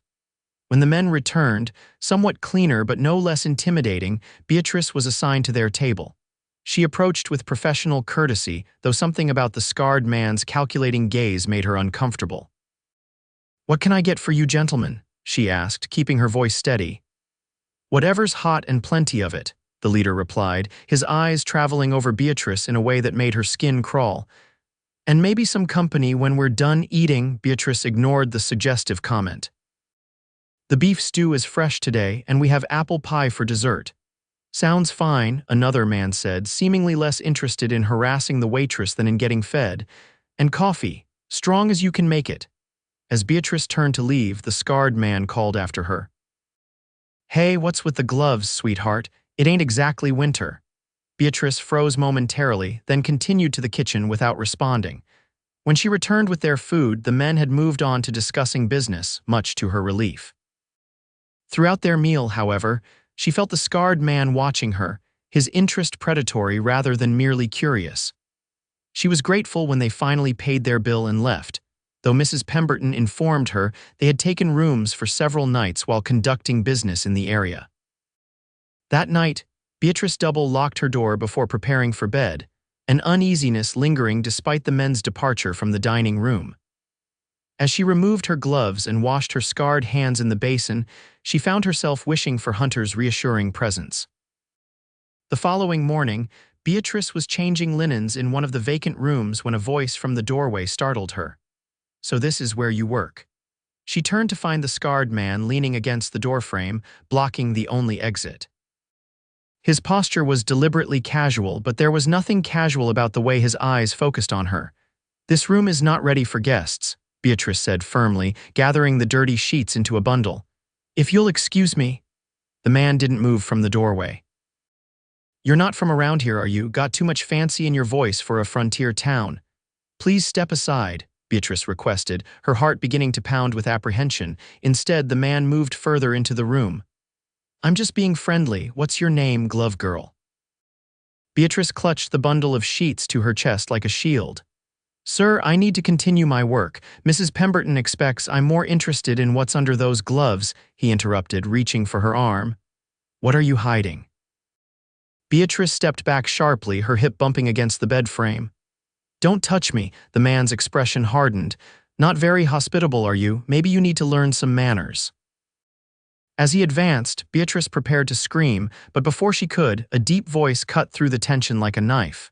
[SPEAKER 1] When the men returned, somewhat cleaner but no less intimidating, Beatrice was assigned to their table. She approached with professional courtesy, though something about the scarred man's calculating gaze made her uncomfortable. "What can I get for you gentlemen?" she asked, keeping her voice steady. "Whatever's hot and plenty of it," the leader replied, his eyes traveling over Beatrice in a way that made her skin crawl. "And maybe some company when we're done eating." Beatrice ignored the suggestive comment. "The beef stew is fresh today, and we have apple pie for dessert." "Sounds fine," another man said, seemingly less interested in harassing the waitress than in getting fed. "And coffee, strong as you can make it." As Beatrice turned to leave, the scarred man called after her. "Hey, what's with the gloves, sweetheart? It ain't exactly winter." Beatrice froze momentarily, then continued to the kitchen without responding. When she returned with their food, the men had moved on to discussing business, much to her relief. Throughout their meal, however, she felt the scarred man watching her, his interest predatory rather than merely curious. She was grateful when they finally paid their bill and left, though Mrs. Pemberton informed her they had taken rooms for several nights while conducting business in the area. That night, Beatrice double-locked her door before preparing for bed, an uneasiness lingering despite the men's departure from the dining room. As she removed her gloves and washed her scarred hands in the basin, she found herself wishing for Hunter's reassuring presence. The following morning, Beatrice was changing linens in one of the vacant rooms when a voice from the doorway startled her. "So this is where you work." She turned to find the scarred man leaning against the doorframe, blocking the only exit. His posture was deliberately casual, but there was nothing casual about the way his eyes focused on her. "This room is not ready for guests," Beatrice said firmly, gathering the dirty sheets into a bundle. "If you'll excuse me." The man didn't move from the doorway. "You're not from around here, are you? Got too much fancy in your voice for a frontier town." "Please step aside," Beatrice requested, her heart beginning to pound with apprehension. Instead, the man moved further into the room. "I'm just being friendly. What's your name, glove girl?" Beatrice clutched the bundle of sheets to her chest like a shield. "Sir, I need to continue my work. Mrs. Pemberton expects I'm more interested in what's under those gloves," he interrupted, reaching for her arm. "What are you hiding?" Beatrice stepped back sharply, her hip bumping against the bed frame. "Don't touch me," the man's expression hardened. "Not very hospitable, are you? Maybe you need to learn some manners." As he advanced, Beatrice prepared to scream, but before she could, a deep voice cut through the tension like a knife.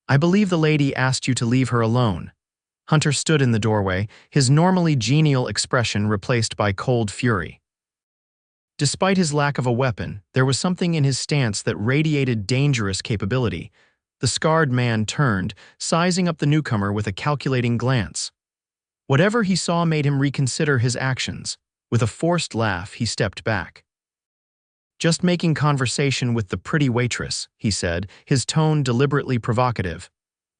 [SPEAKER 1] "I believe the lady asked you to leave her alone." Hunter stood in the doorway, his normally genial expression replaced by cold fury. Despite his lack of a weapon, there was something in his stance that radiated dangerous capability. The scarred man turned, sizing up the newcomer with a calculating glance. Whatever he saw made him reconsider his actions. With a forced laugh, he stepped back. "Just making conversation with the pretty waitress," he said, his tone deliberately provocative.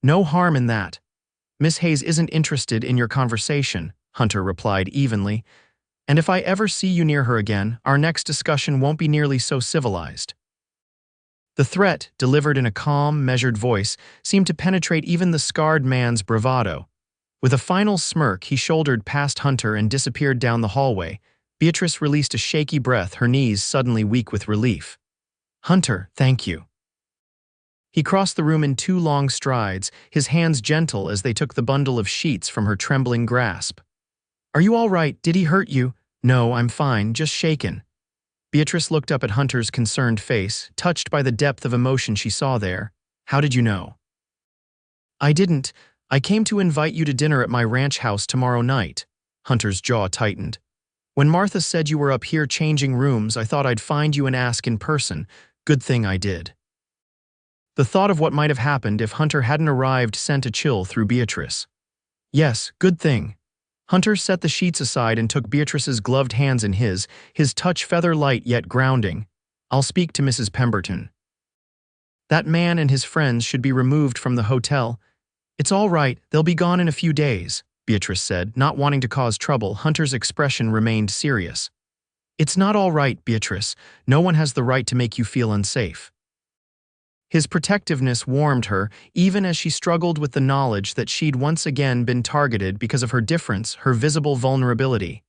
[SPEAKER 1] "No harm in that." "Miss Hayes isn't interested in your conversation," Hunter replied evenly. "And if I ever see you near her again, our next discussion won't be nearly so civilized." The threat, delivered in a calm, measured voice, seemed to penetrate even the scarred man's bravado. With a final smirk, he shouldered past Hunter and disappeared down the hallway. Beatrice released a shaky breath, her knees suddenly weak with relief. "Hunter, thank you." He crossed the room in 2 long strides, his hands gentle as they took the bundle of sheets from her trembling grasp. "Are you all right? Did he hurt you?" "No, I'm fine, just shaken." Beatrice looked up at Hunter's concerned face, touched by the depth of emotion she saw there. "How did you know?" "I didn't. I came to invite you to dinner at my ranch house tomorrow night." Hunter's jaw tightened. "When Martha said you were up here changing rooms, I thought I'd find you and ask in person. Good thing I did." The thought of what might have happened if Hunter hadn't arrived sent a chill through Beatrice. "Yes, good thing." Hunter set the sheets aside and took Beatrice's gloved hands in his touch feather-light yet grounding. "I'll speak to Mrs. Pemberton. That man and his friends should be removed from the hotel." "It's all right, they'll be gone in a few days," Beatrice said, not wanting to cause trouble. Hunter's expression remained serious. "It's not all right, Beatrice. No one has the right to make you feel unsafe." His protectiveness warmed her, even as she struggled with the knowledge that she'd once again been targeted because of her difference, her visible vulnerability.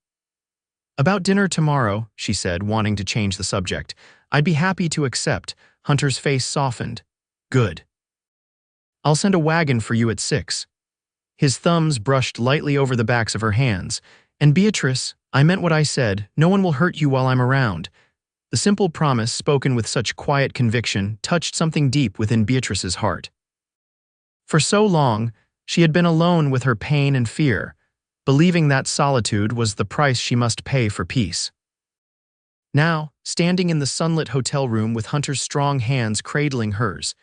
[SPEAKER 1] About dinner tomorrow, she said, wanting to change the subject. I'd be happy to accept. Hunter's face softened. Good. I'll send a wagon for you at 6. His thumbs brushed lightly over the backs of her hands. And Beatrice, I meant what I said. No one will hurt you while I'm around. The simple promise, spoken with such quiet conviction, touched something deep within Beatrice's heart. For so long, she had been alone with her pain and fear, believing that solitude was the price she must pay for peace. Now, standing in the sunlit hotel room with Hunter's strong hands cradling hers,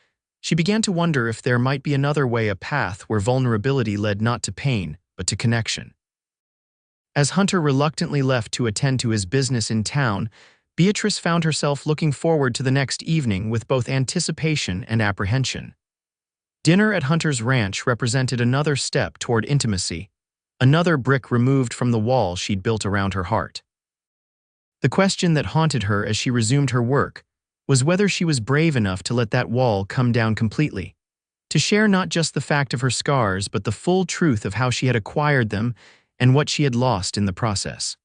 [SPEAKER 1] she began to wonder if there might be another way, a path where vulnerability led not to pain, but to connection. As Hunter reluctantly left to attend to his business in town, Beatrice found herself looking forward to the next evening with both anticipation and apprehension. Dinner at Hunter's ranch represented another step toward intimacy, another brick removed from the wall she'd built around her heart. The question that haunted her as she resumed her work was whether she was brave enough to let that wall come down completely, to share not just the fact of her scars but the full truth of how she had acquired them and what she had lost in the process.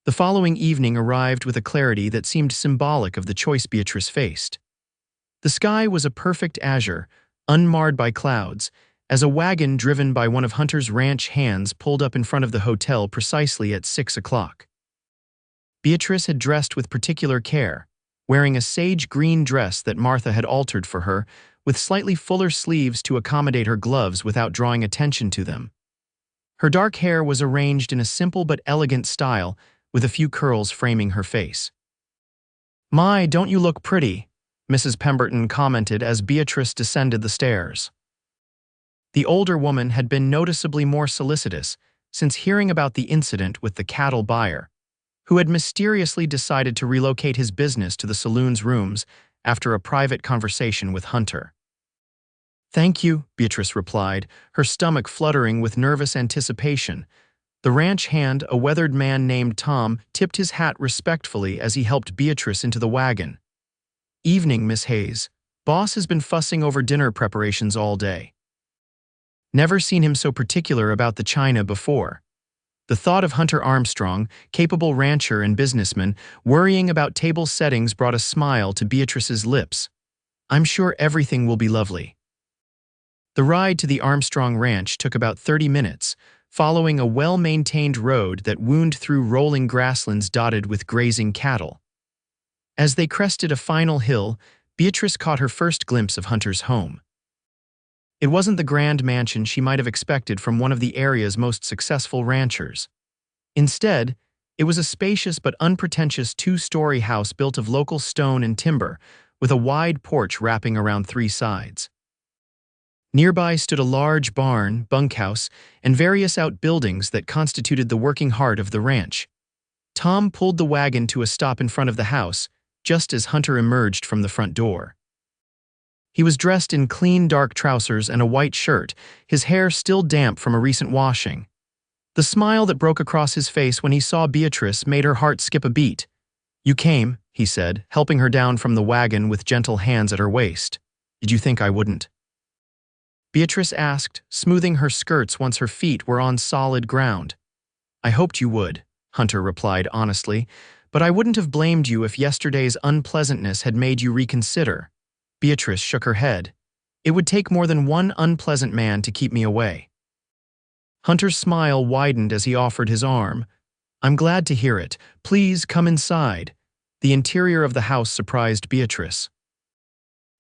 [SPEAKER 1] The following evening arrived with a clarity that seemed symbolic of the choice Beatrice faced. The sky was a perfect azure, unmarred by clouds, as a wagon driven by one of Hunter's ranch hands pulled up in front of the hotel precisely at 6 o'clock. Beatrice had dressed with particular care, wearing a sage green dress that Martha had altered for her, with slightly fuller sleeves to accommodate her gloves without drawing attention to them. Her dark hair was arranged in a simple but elegant style, with a few curls framing her face. "My, don't you look pretty," Mrs. Pemberton commented as Beatrice descended the stairs. The older woman had been noticeably more solicitous since hearing about the incident with the cattle buyer, who had mysteriously decided to relocate his business to the saloon's rooms after a private conversation with Hunter. "Thank you," Beatrice replied, her stomach fluttering with nervous anticipation. The ranch hand, a weathered man named Tom, tipped his hat respectfully as he helped Beatrice into the wagon. "Evening, Miss Hayes. Boss has been fussing over dinner preparations all day." Never seen him so particular about the china before. The thought of Hunter Armstrong, capable rancher and businessman, worrying about table settings brought a smile to Beatrice's lips. "I'm sure everything will be lovely." The ride to the Armstrong ranch took about 30 minutes, following a well-maintained road that wound through rolling grasslands dotted with grazing cattle. As they crested a final hill, Beatrice caught her first glimpse of Hunter's home. It wasn't the grand mansion she might have expected from one of the area's most successful ranchers. Instead, it was a spacious but unpretentious 2-story house built of local stone and timber, with a wide porch wrapping around 3 sides. Nearby stood a large barn, bunkhouse, and various outbuildings that constituted the working heart of the ranch. Tom pulled the wagon to a stop in front of the house, just as Hunter emerged from the front door. He was dressed in clean dark trousers and a white shirt, his hair still damp from a recent washing. The smile that broke across his face when he saw Beatrice made her heart skip a beat. "You came," he said, helping her down from the wagon with gentle hands at her waist. "Did you think I wouldn't?" Beatrice asked, smoothing her skirts once her feet were on solid ground. "I hoped you would," Hunter replied honestly, "but I wouldn't have blamed you if yesterday's unpleasantness had made you reconsider." Beatrice shook her head. "It would take more than one unpleasant man to keep me away." Hunter's smile widened as he offered his arm. "I'm glad to hear it. Please come inside." The interior of the house surprised Beatrice.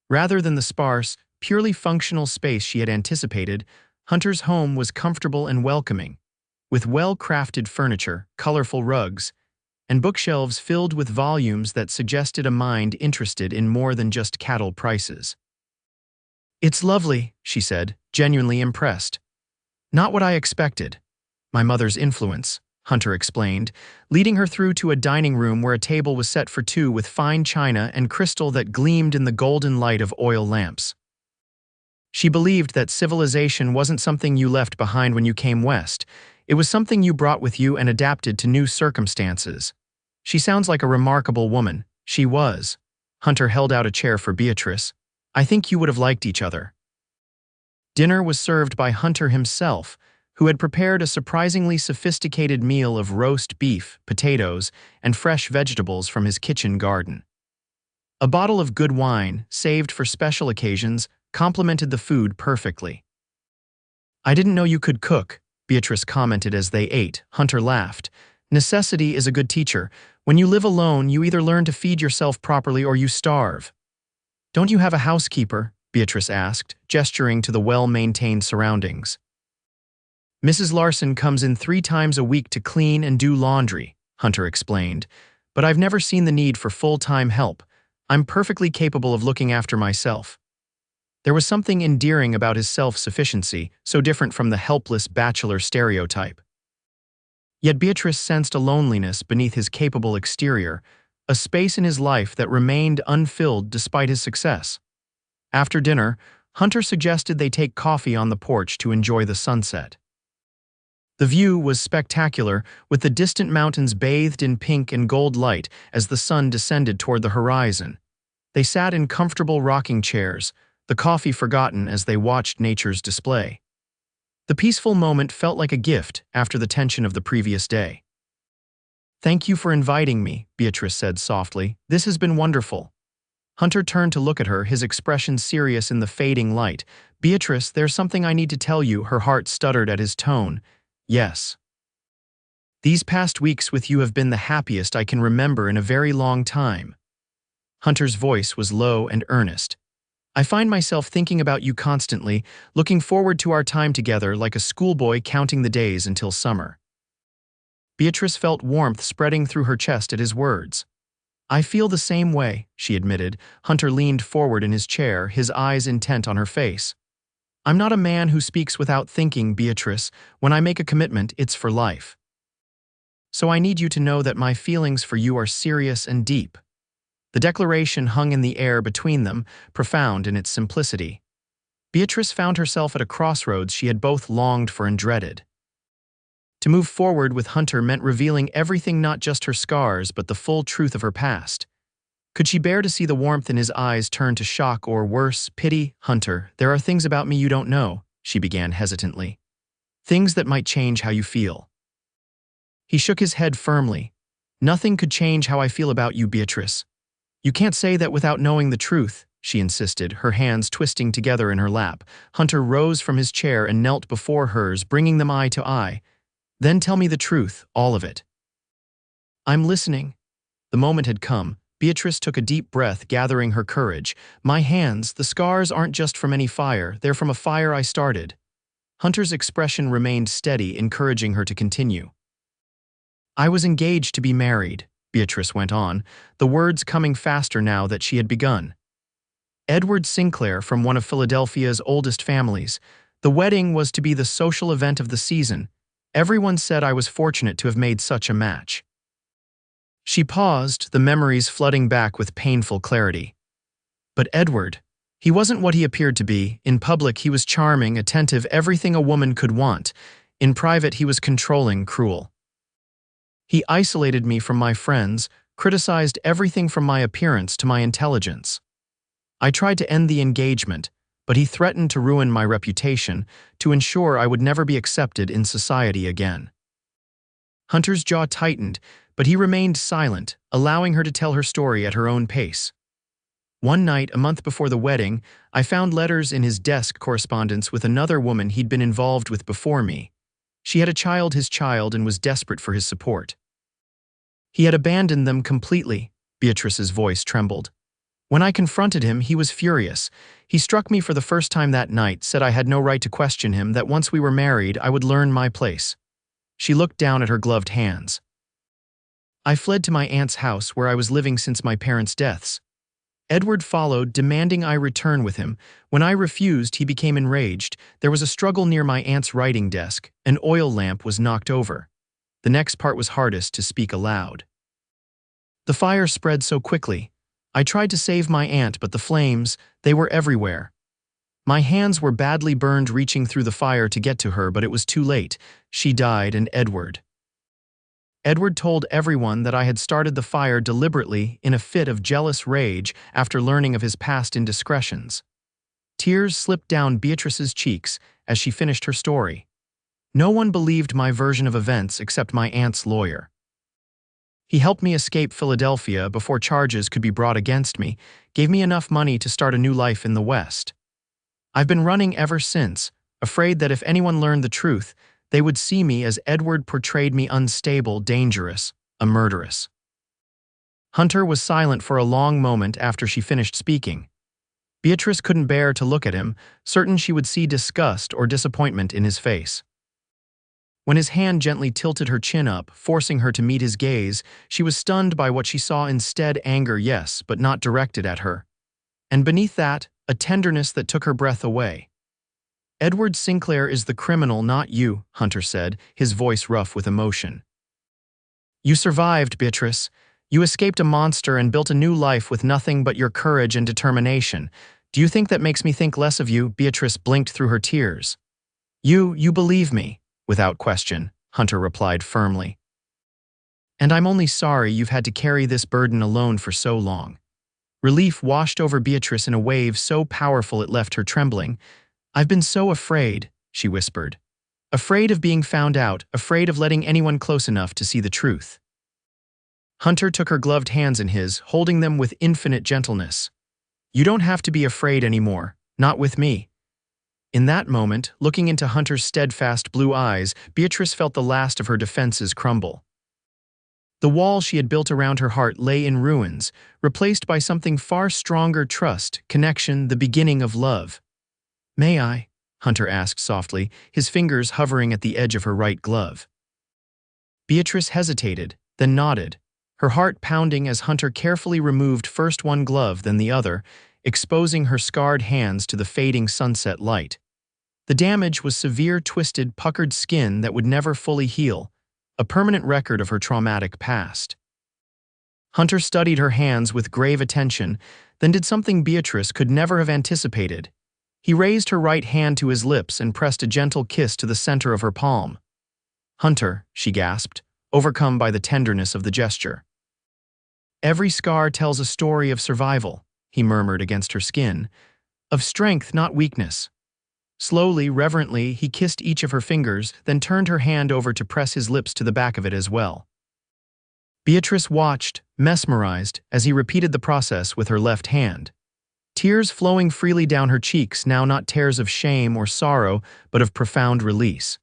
[SPEAKER 1] Rather than the sparse, purely functional space she had anticipated, Hunter's home was comfortable and welcoming, with well-crafted furniture, colorful rugs, and bookshelves filled with volumes that suggested a mind interested in more than just cattle prices. "It's lovely," she said, genuinely impressed. "Not what I expected." "My mother's influence," Hunter explained, leading her through to a dining room where a table was set for 2 with fine china and crystal that gleamed in the golden light of oil lamps. She believed that civilization wasn't something you left behind when you came west. It was something you brought with you and adapted to new circumstances. "She sounds like a remarkable woman." She was. Hunter held out a chair for Beatrice. "I think you would have liked each other." Dinner was served by Hunter himself, who had prepared a surprisingly sophisticated meal of roast beef, potatoes, and fresh vegetables from his kitchen garden. A bottle of good wine, saved for special occasions, complemented the food perfectly. "I didn't know you could cook," Beatrice commented as they ate. Hunter laughed. "Necessity is a good teacher. When you live alone, you either learn to feed yourself properly or you starve." "Don't you have a housekeeper?" Beatrice asked, gesturing to the well-maintained surroundings. "Mrs. Larson comes in 3 times a week to clean and do laundry," Hunter explained, "but I've never seen the need for full-time help. I'm perfectly capable of looking after myself." There was something endearing about his self-sufficiency, so different from the helpless bachelor stereotype. Yet Beatrice sensed a loneliness beneath his capable exterior, a space in his life that remained unfilled despite his success. After dinner, Hunter suggested they take coffee on the porch to enjoy the sunset. The view was spectacular, with the distant mountains bathed in pink and gold light as the sun descended toward the horizon. They sat in comfortable rocking chairs, the coffee forgotten as they watched nature's display. The peaceful moment felt like a gift after the tension of the previous day. "Thank you for inviting me," Beatrice said softly. "This has been wonderful." Hunter turned to look at her, his expression serious in the fading light. "Beatrice, there's something I need to tell you," her heart stuttered at his tone. "Yes. These past weeks with you have been the happiest I can remember in a very long time." Hunter's voice was low and earnest. "I find myself thinking about you constantly, looking forward to our time together like a schoolboy counting the days until summer." Beatrice felt warmth spreading through her chest at his words. "I feel the same way," she admitted. Hunter leaned forward in his chair, his eyes intent on her face. "I'm not a man who speaks without thinking, Beatrice. When I make a commitment, it's for life. So I need you to know that my feelings for you are serious and deep." The declaration hung in the air between them, profound in its simplicity. Beatrice found herself at a crossroads she had both longed for and dreaded. To move forward with Hunter meant revealing everything, not just her scars, but the full truth of her past. Could she bear to see the warmth in his eyes turn to shock or worse, pity? "Hunter, there are things about me you don't know," she began hesitantly. "Things that might change how you feel." He shook his head firmly. "Nothing could change how I feel about you, Beatrice." "You can't say that without knowing the truth," she insisted, her hands twisting together in her lap. Hunter rose from his chair and knelt before hers, bringing them eye to eye. "Then tell me the truth, all of it." "I'm listening." The moment had come. Beatrice took a deep breath, gathering her courage. "My hands, the scars aren't just from any fire, they're from a fire I started." Hunter's expression remained steady, encouraging her to continue. "I was engaged to be married," Beatrice went on, the words coming faster now that she had begun. "Edward Sinclair from one of Philadelphia's oldest families. The wedding was to be the social event of the season. Everyone said I was fortunate to have made such a match." She paused, the memories flooding back with painful clarity. "But Edward, he wasn't what he appeared to be. In public, he was charming, attentive, everything a woman could want. In private, he was controlling, cruel. He isolated me from my friends, criticized everything from my appearance to my intelligence. I tried to end the engagement, but he threatened to ruin my reputation, to ensure I would never be accepted in society again." Hunter's jaw tightened, but he remained silent, allowing her to tell her story at her own pace. "One night, a month before the wedding, I found letters in his desk correspondence with another woman he'd been involved with before me. She had his child, and was desperate for his support. He had abandoned them completely." Beatrice's voice trembled. "When I confronted him, he was furious. He struck me for the first time that night, said I had no right to question him, that once we were married, I would learn my place." She looked down at her gloved hands. "I fled to my aunt's house, where I was living since my parents' deaths. Edward followed, demanding I return with him. When I refused, he became enraged. There was a struggle near my aunt's writing desk. An oil lamp was knocked over." The next part was hardest to speak aloud. "The fire spread so quickly. I tried to save my aunt, but the flames, they were everywhere. My hands were badly burned reaching through the fire to get to her, but it was too late. She died, and Edward told everyone that I had started the fire deliberately in a fit of jealous rage after learning of his past indiscretions." Tears slipped down Beatrice's cheeks as she finished her story. No one believed my version of events except my aunt's lawyer. He helped me escape Philadelphia before charges could be brought against me, gave me enough money to start a new life in the West. I've been running ever since, afraid that if anyone learned the truth, they would see me as Edward portrayed me: unstable, dangerous, a murderess. Hunter was silent for a long moment after she finished speaking. Beatrice couldn't bear to look at him, certain she would see disgust or disappointment in his face. When his hand gently tilted her chin up, forcing her to meet his gaze, she was stunned by what she saw instead: anger, yes, but not directed at her. And beneath that, a tenderness that took her breath away. "Edward Sinclair is the criminal, not you," Hunter said, his voice rough with emotion. "You survived, Beatrice. You escaped a monster and built a new life with nothing but your courage and determination. Do you think that makes me think less of you?" Beatrice blinked through her tears. You believe me." "Without question," Hunter replied firmly. "And I'm only sorry you've had to carry this burden alone for so long." Relief washed over Beatrice in a wave so powerful it left her trembling. "I've been so afraid," she whispered. "Afraid of being found out, afraid of letting anyone close enough to see the truth." Hunter took her gloved hands in his, holding them with infinite gentleness. "You don't have to be afraid anymore, not with me." In that moment, looking into Hunter's steadfast blue eyes, Beatrice felt the last of her defenses crumble. The wall she had built around her heart lay in ruins, replaced by something far stronger: trust, connection, the beginning of love. "May I?" Hunter asked softly, his fingers hovering at the edge of her right glove. Beatrice hesitated, then nodded, her heart pounding as Hunter carefully removed first one glove, then the other, exposing her scarred hands to the fading sunset light. The damage was severe: twisted, puckered skin that would never fully heal, a permanent record of her traumatic past. Hunter studied her hands with grave attention, then did something Beatrice could never have anticipated. He raised her right hand to his lips and pressed a gentle kiss to the center of her palm. "Hunter," she gasped, overcome by the tenderness of the gesture. "Every scar tells a story of survival," he murmured against her skin, "of strength, not weakness." Slowly, reverently, he kissed each of her fingers, then turned her hand over to press his lips to the back of it as well. Beatrice watched, mesmerized, as he repeated the process with her left hand. Tears flowing freely down her cheeks, now not tears of shame or sorrow, but of profound release.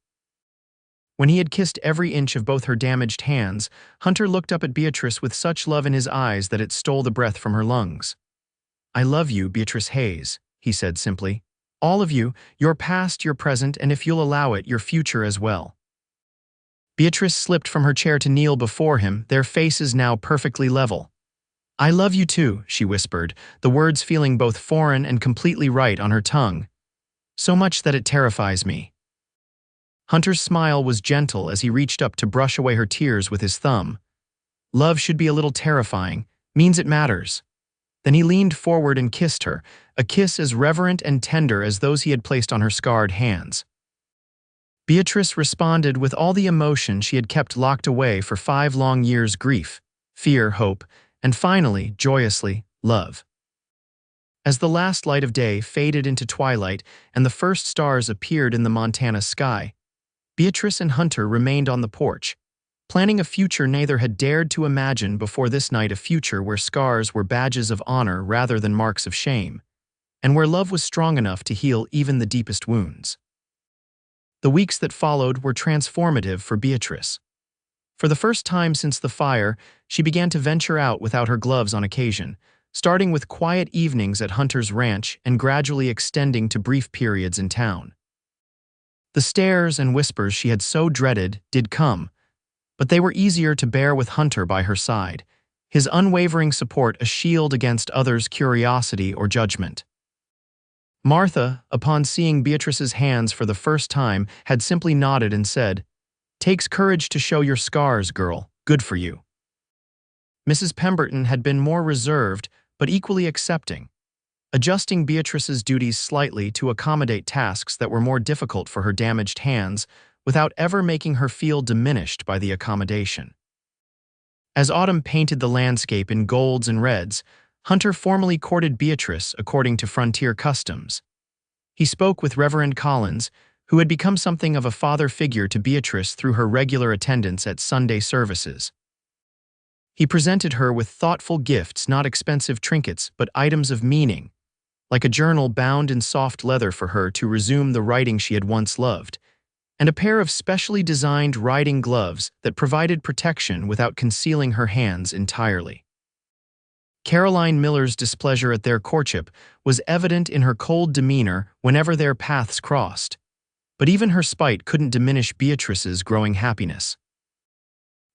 [SPEAKER 1] When he had kissed every inch of both her damaged hands, Hunter looked up at Beatrice with such love in his eyes that it stole the breath from her lungs. "I love you, Beatrice Hayes," he said simply. "All of you, your past, your present, and if you'll allow it, your future as well." Beatrice slipped from her chair to kneel before him, their faces now perfectly level. "I love you too," she whispered, the words feeling both foreign and completely right on her tongue. "So much that it terrifies me." Hunter's smile was gentle as he reached up to brush away her tears with his thumb. "Love should be a little terrifying, means it matters." Then he leaned forward and kissed her, a kiss as reverent and tender as those he had placed on her scarred hands. Beatrice responded with all the emotion she had kept locked away for 5 long years: grief, fear, hope, and finally, joyously, love. As the last light of day faded into twilight and the first stars appeared in the Montana sky, Beatrice and Hunter remained on the porch, planning a future neither had dared to imagine before this night: a future where scars were badges of honor rather than marks of shame, and where love was strong enough to heal even the deepest wounds. The weeks that followed were transformative for Beatrice. For the first time since the fire, she began to venture out without her gloves on occasion, starting with quiet evenings at Hunter's ranch and gradually extending to brief periods in town. The stares and whispers she had so dreaded did come, but they were easier to bear with Hunter by her side, his unwavering support a shield against others' curiosity or judgment. Martha, upon seeing Beatrice's hands for the first time, had simply nodded and said, "Takes courage to show your scars, girl. Good for you." Mrs. Pemberton had been more reserved, but equally accepting, adjusting Beatrice's duties slightly to accommodate tasks that were more difficult for her damaged hands without ever making her feel diminished by the accommodation. As autumn painted the landscape in golds and reds, Hunter formally courted Beatrice according to frontier customs. He spoke with Reverend Collins, who had become something of a father figure to Beatrice through her regular attendance at Sunday services. He presented her with thoughtful gifts, not expensive trinkets, but items of meaning, like a journal bound in soft leather for her to resume the writing she had once loved, and a pair of specially designed riding gloves that provided protection without concealing her hands entirely. Caroline Miller's displeasure at their courtship was evident in her cold demeanor whenever their paths crossed, but even her spite couldn't diminish Beatrice's growing happiness.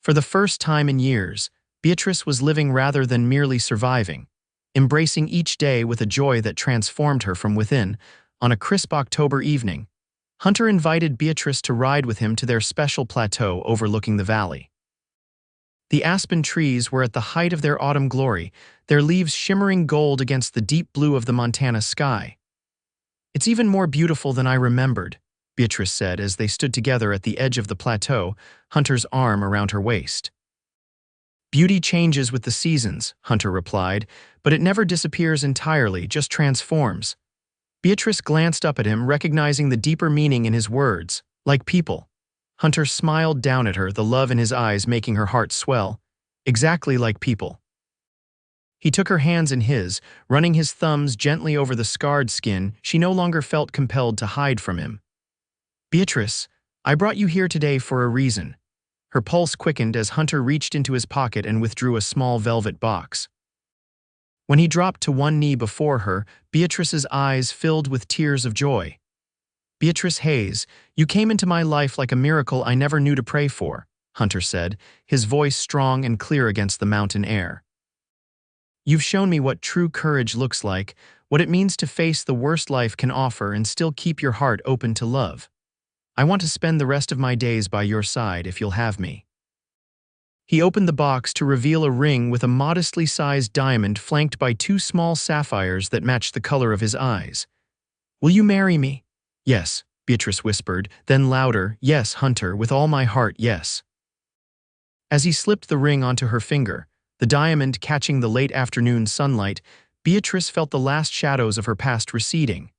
[SPEAKER 1] For the first time in years, Beatrice was living rather than merely surviving, embracing each day with a joy that transformed her from within. On a crisp October evening, Hunter invited Beatrice to ride with him to their special plateau overlooking the valley. The aspen trees were at the height of their autumn glory, their leaves shimmering gold against the deep blue of the Montana sky. "It's even more beautiful than I remembered," Beatrice said as they stood together at the edge of the plateau, Hunter's arm around her waist. "Beauty changes with the seasons," Hunter replied, "but it never disappears entirely, just transforms." Beatrice glanced up at him, recognizing the deeper meaning in his words. "Like people." Hunter smiled down at her, the love in his eyes making her heart swell. "Exactly like people." He took her hands in his, running his thumbs gently over the scarred skin she no longer felt compelled to hide from him. "Beatrice, I brought you here today for a reason." Her pulse quickened as Hunter reached into his pocket and withdrew a small velvet box. When he dropped to one knee before her, Beatrice's eyes filled with tears of joy. "Beatrice Hayes, you came into my life like a miracle I never knew to pray for," Hunter said, his voice strong and clear against the mountain air. "You've shown me what true courage looks like, what it means to face the worst life can offer and still keep your heart open to love. I want to spend the rest of my days by your side if you'll have me." He opened the box to reveal a ring with a modestly sized diamond flanked by two small sapphires that matched the color of his eyes. "Will you marry me?" "Yes," Beatrice whispered, then louder, "Yes, Hunter, with all my heart, yes." As he slipped the ring onto her finger, the diamond catching the late afternoon sunlight, Beatrice felt the last shadows of her past receding.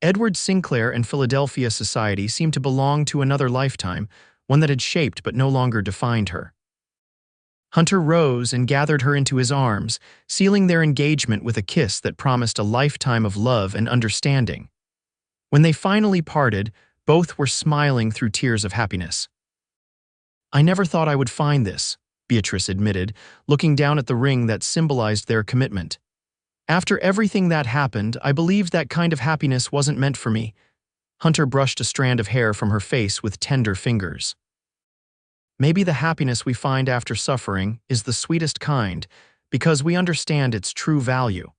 [SPEAKER 1] Edward Sinclair and Philadelphia society seemed to belong to another lifetime, one that had shaped but no longer defined her. Hunter rose and gathered her into his arms, sealing their engagement with a kiss that promised a lifetime of love and understanding. When they finally parted, both were smiling through tears of happiness. "I never thought I would find this," Beatrice admitted, looking down at the ring that symbolized their commitment. "After everything that happened, I believed that kind of happiness wasn't meant for me." Hunter brushed a strand of hair from her face with tender fingers. "Maybe the happiness we find after suffering is the sweetest kind, because we understand its true value."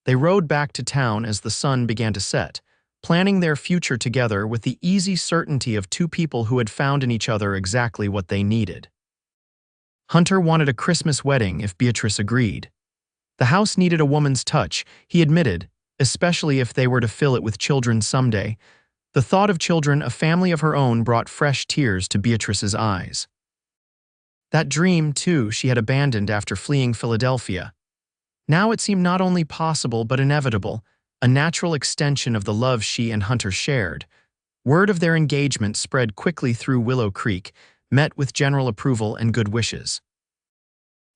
[SPEAKER 1] They rode back to town as the sun began to set, planning their future together with the easy certainty of two people who had found in each other exactly what they needed. Hunter wanted a Christmas wedding if Beatrice agreed. The house needed a woman's touch, he admitted, especially if they were to fill it with children someday. The thought of children, a family of her own, brought fresh tears to Beatrice's eyes. That dream, too, she had abandoned after fleeing Philadelphia. Now it seemed not only possible but inevitable, a natural extension of the love she and Hunter shared. Word of their engagement spread quickly through Willow Creek, met with general approval and good wishes.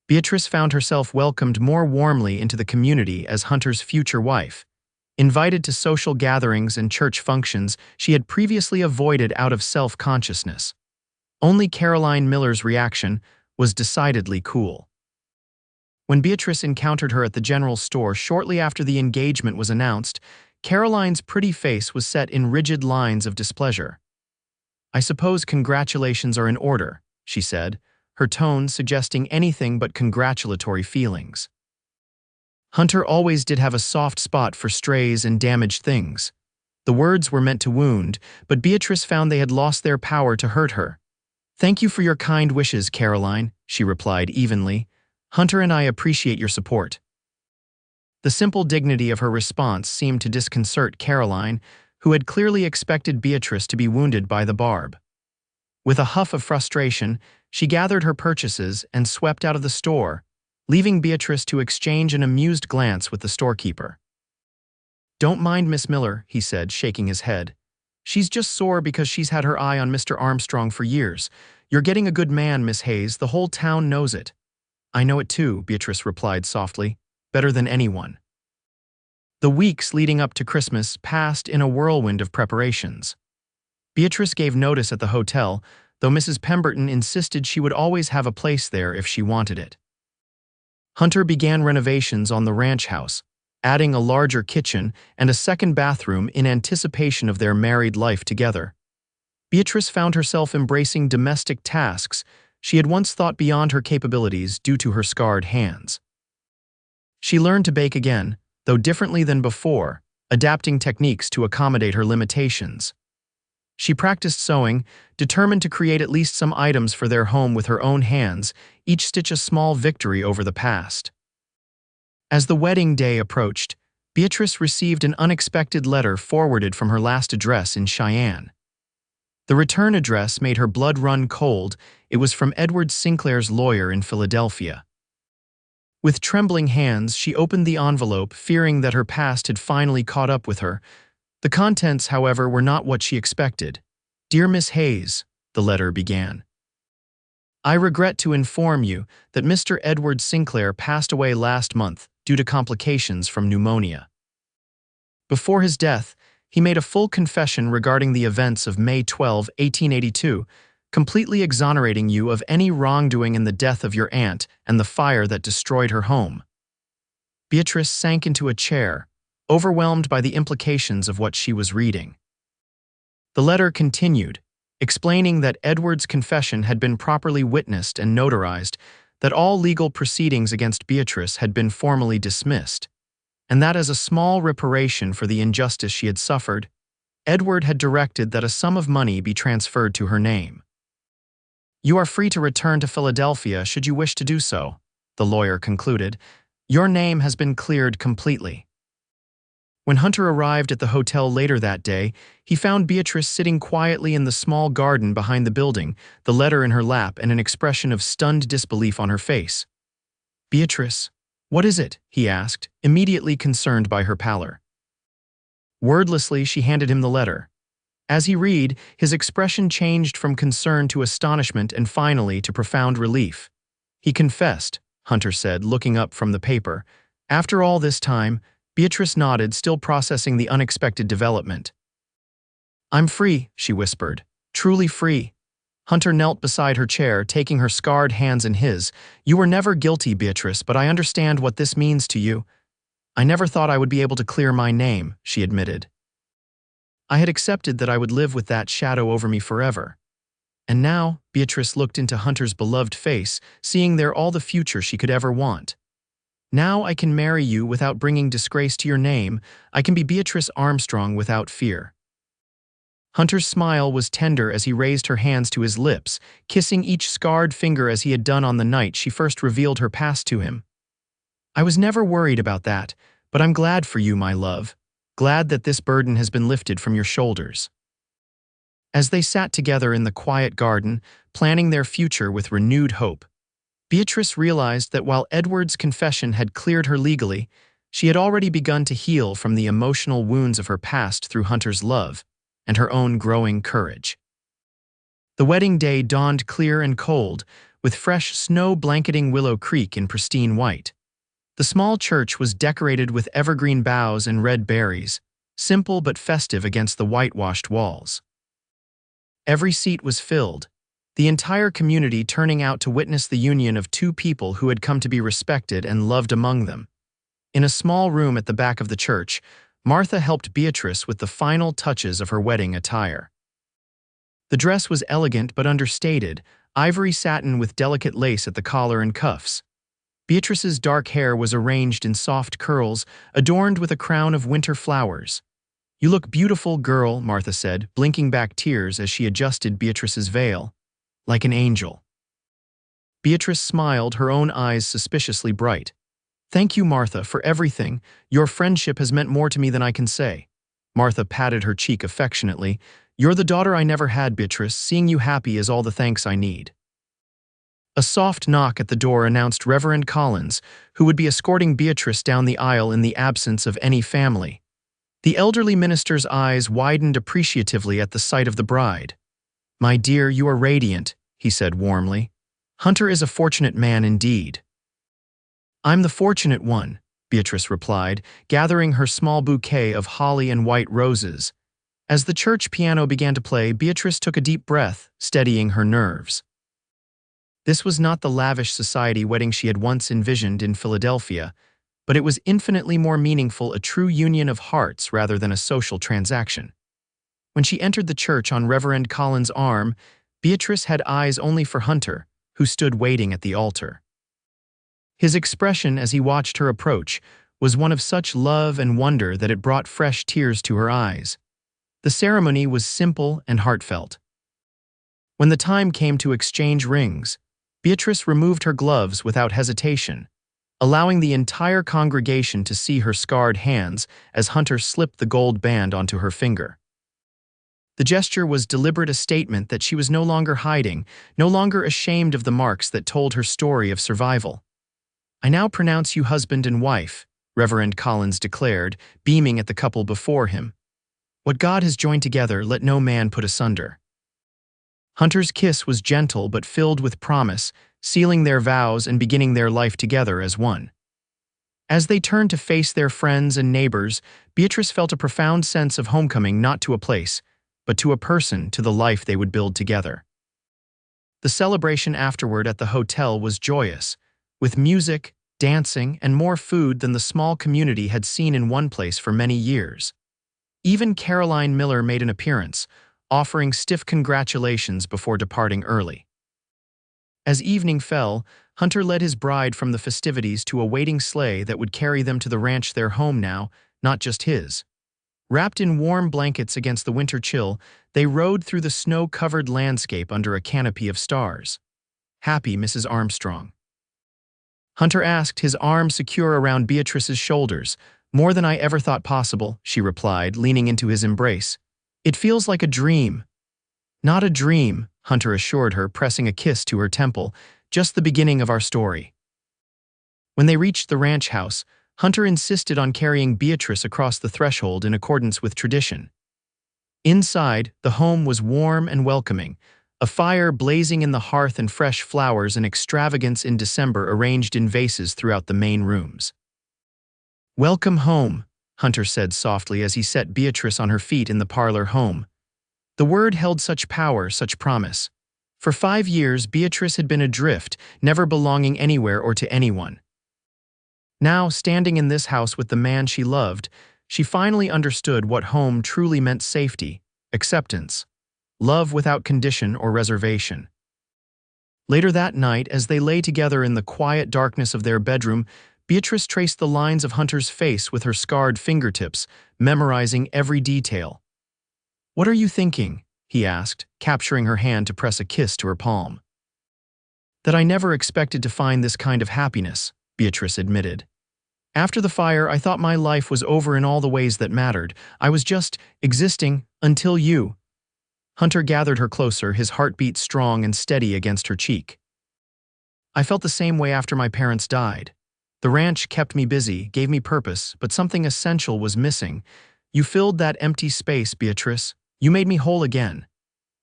[SPEAKER 1] Beatrice found herself welcomed more warmly into the community as Hunter's future wife. Invited to social gatherings and church functions she had previously avoided out of self-consciousness. Only Caroline Miller's reaction was decidedly cool. When Beatrice encountered her at the general store shortly after the engagement was announced, Caroline's pretty face was set in rigid lines of displeasure. "I suppose congratulations are in order," she said, her tone suggesting anything but congratulatory feelings. Hunter always did have a soft spot for strays and damaged things. The words were meant to wound, but Beatrice found they had lost their power to hurt her. "Thank you for your kind wishes, Caroline," she replied evenly. "Hunter and I appreciate your support." The simple dignity of her response seemed to disconcert Caroline, who had clearly expected Beatrice to be wounded by the barb. With a huff of frustration, she gathered her purchases and swept out of the store, leaving Beatrice to exchange an amused glance with the storekeeper. "Don't mind Miss Miller," he said, shaking his head. She's just sore because she's had her eye on Mr. Armstrong for years. You're getting a good man, Miss Hayes. The whole town knows it. I know it too, Beatrice replied softly. Better than anyone. The weeks leading up to Christmas passed in a whirlwind of preparations. Beatrice gave notice at the hotel, though Mrs. Pemberton insisted she would always have a place there if she wanted it. Hunter began renovations on the ranch house, adding a larger kitchen and a second bathroom in anticipation of their married life together. Beatrice found herself embracing domestic tasks she had once thought beyond her capabilities due to her scarred hands. She learned to bake again, though differently than before, adapting techniques to accommodate her limitations. She practiced sewing, determined to create at least some items for their home with her own hands, each stitch a small victory over the past. As the wedding day approached, Beatrice received an unexpected letter forwarded from her last address in Cheyenne. The return address made her blood run cold. It was from Edward Sinclair's lawyer in Philadelphia. With trembling hands, she opened the envelope, fearing that her past had finally caught up with her. The contents, however, were not what she expected. "Dear Miss Hayes," the letter began. "I regret to inform you that Mr. Edward Sinclair passed away last month due to complications from pneumonia. Before his death, he made a full confession regarding the events of May 12, 1882, completely exonerating you of any wrongdoing in the death of your aunt and the fire that destroyed her home." Beatrice sank into a chair, overwhelmed by the implications of what she was reading. The letter continued, explaining that Edward's confession had been properly witnessed and notarized, that all legal proceedings against Beatrice had been formally dismissed, and that as a small reparation for the injustice she had suffered, Edward had directed that a sum of money be transferred to her name. "You are free to return to Philadelphia should you wish to do so," the lawyer concluded. "Your name has been cleared completely." When Hunter arrived at the hotel later that day, he found Beatrice sitting quietly in the small garden behind the building, the letter in her lap and an expression of stunned disbelief on her face. "Beatrice, what is it?" he asked, immediately concerned by her pallor. Wordlessly, she handed him the letter. As he read, his expression changed from concern to astonishment and finally to profound relief. "He confessed," Hunter said, looking up from the paper. "After all this time," Beatrice nodded, still processing the unexpected development. "I'm free," she whispered. "Truly free." Hunter knelt beside her chair, taking her scarred hands in his. "You were never guilty, Beatrice, but I understand what this means to you." "I never thought I would be able to clear my name," she admitted. "I had accepted that I would live with that shadow over me forever." And now, Beatrice looked into Hunter's beloved face, seeing there all the future she could ever want. "Now I can marry you without bringing disgrace to your name. I can be Beatrice Armstrong without fear." Hunter's smile was tender as he raised her hands to his lips, kissing each scarred finger as he had done on the night she first revealed her past to him. "I was never worried about that, but I'm glad for you, my love. Glad that this burden has been lifted from your shoulders." As they sat together in the quiet garden, planning their future with renewed hope, Beatrice realized that while Edward's confession had cleared her legally, she had already begun to heal from the emotional wounds of her past through Hunter's love and her own growing courage. The wedding day dawned clear and cold, with fresh snow blanketing Willow Creek in pristine white. The small church was decorated with evergreen boughs and red berries, simple but festive against the whitewashed walls. Every seat was filled, the entire community turning out to witness the union of two people who had come to be respected and loved among them. In a small room at the back of the church, Martha helped Beatrice with the final touches of her wedding attire. The dress was elegant but understated, ivory satin with delicate lace at the collar and cuffs. Beatrice's dark hair was arranged in soft curls, adorned with a crown of winter flowers. "You look beautiful, girl," Martha said, blinking back tears as she adjusted Beatrice's veil. "Like an angel." Beatrice smiled, her own eyes suspiciously bright. "Thank you, Martha, for everything. Your friendship has meant more to me than I can say." Martha patted her cheek affectionately. "You're the daughter I never had, Beatrice. Seeing you happy is all the thanks I need." A soft knock at the door announced Reverend Collins, who would be escorting Beatrice down the aisle in the absence of any family. The elderly minister's eyes widened appreciatively at the sight of the bride. "My dear, you are radiant," he said warmly. "Hunter is a fortunate man indeed." "I'm the fortunate one," Beatrice replied, gathering her small bouquet of holly and white roses. As the church piano began to play, Beatrice took a deep breath, steadying her nerves. This was not the lavish society wedding she had once envisioned in Philadelphia, but it was infinitely more meaningful, a true union of hearts rather than a social transaction. When she entered the church on Reverend Collins' arm, Beatrice had eyes only for Hunter, who stood waiting at the altar. His expression as he watched her approach was one of such love and wonder that it brought fresh tears to her eyes. The ceremony was simple and heartfelt. When the time came to exchange rings, Beatrice removed her gloves without hesitation, allowing the entire congregation to see her scarred hands as Hunter slipped the gold band onto her finger. The gesture was deliberate, a statement that she was no longer hiding, no longer ashamed of the marks that told her story of survival. "I now pronounce you husband and wife," Reverend Collins declared, beaming at the couple before him. "What God has joined together, let no man put asunder." Hunter's kiss was gentle but filled with promise, sealing their vows and beginning their life together as one. As they turned to face their friends and neighbors, Beatrice felt a profound sense of homecoming, not to a place, but to a person, to the life they would build together. The celebration afterward at the hotel was joyous, with music, dancing, and more food than the small community had seen in one place for many years. Even Caroline Miller made an appearance, offering stiff congratulations before departing early. As evening fell, Hunter led his bride from the festivities to a waiting sleigh that would carry them to the ranch, their home now, not just his. Wrapped in warm blankets against the winter chill, they rode through the snow-covered landscape under a canopy of stars. "Happy, Mrs. Armstrong?" Hunter asked, his arm secure around Beatrice's shoulders. "More than I ever thought possible," she replied, leaning into his embrace. "It feels like a dream." "Not a dream," Hunter assured her, pressing a kiss to her temple. "Just the beginning of our story." When they reached the ranch house, Hunter insisted on carrying Beatrice across the threshold in accordance with tradition. Inside, the home was warm and welcoming, a fire blazing in the hearth and fresh flowers, an extravagance in December, arranged in vases throughout the main rooms. "Welcome home," Hunter said softly as he set Beatrice on her feet in the parlor. Home. The word held such power, such promise. For 5 years, Beatrice had been adrift, never belonging anywhere or to anyone. Now, standing in this house with the man she loved, she finally understood what home truly meant: safety, acceptance, love without condition or reservation. Later that night, as they lay together in the quiet darkness of their bedroom, Beatrice traced the lines of Hunter's face with her scarred fingertips, memorizing every detail. "What are you thinking?" he asked, capturing her hand to press a kiss to her palm. "That I never expected to find this kind of happiness," Beatrice admitted. "After the fire, I thought my life was over in all the ways that mattered. I was just existing until you." Hunter gathered her closer, his heartbeat strong and steady against her cheek. "I felt the same way after my parents died. The ranch kept me busy, gave me purpose, but something essential was missing. You filled that empty space, Beatrice. You made me whole again."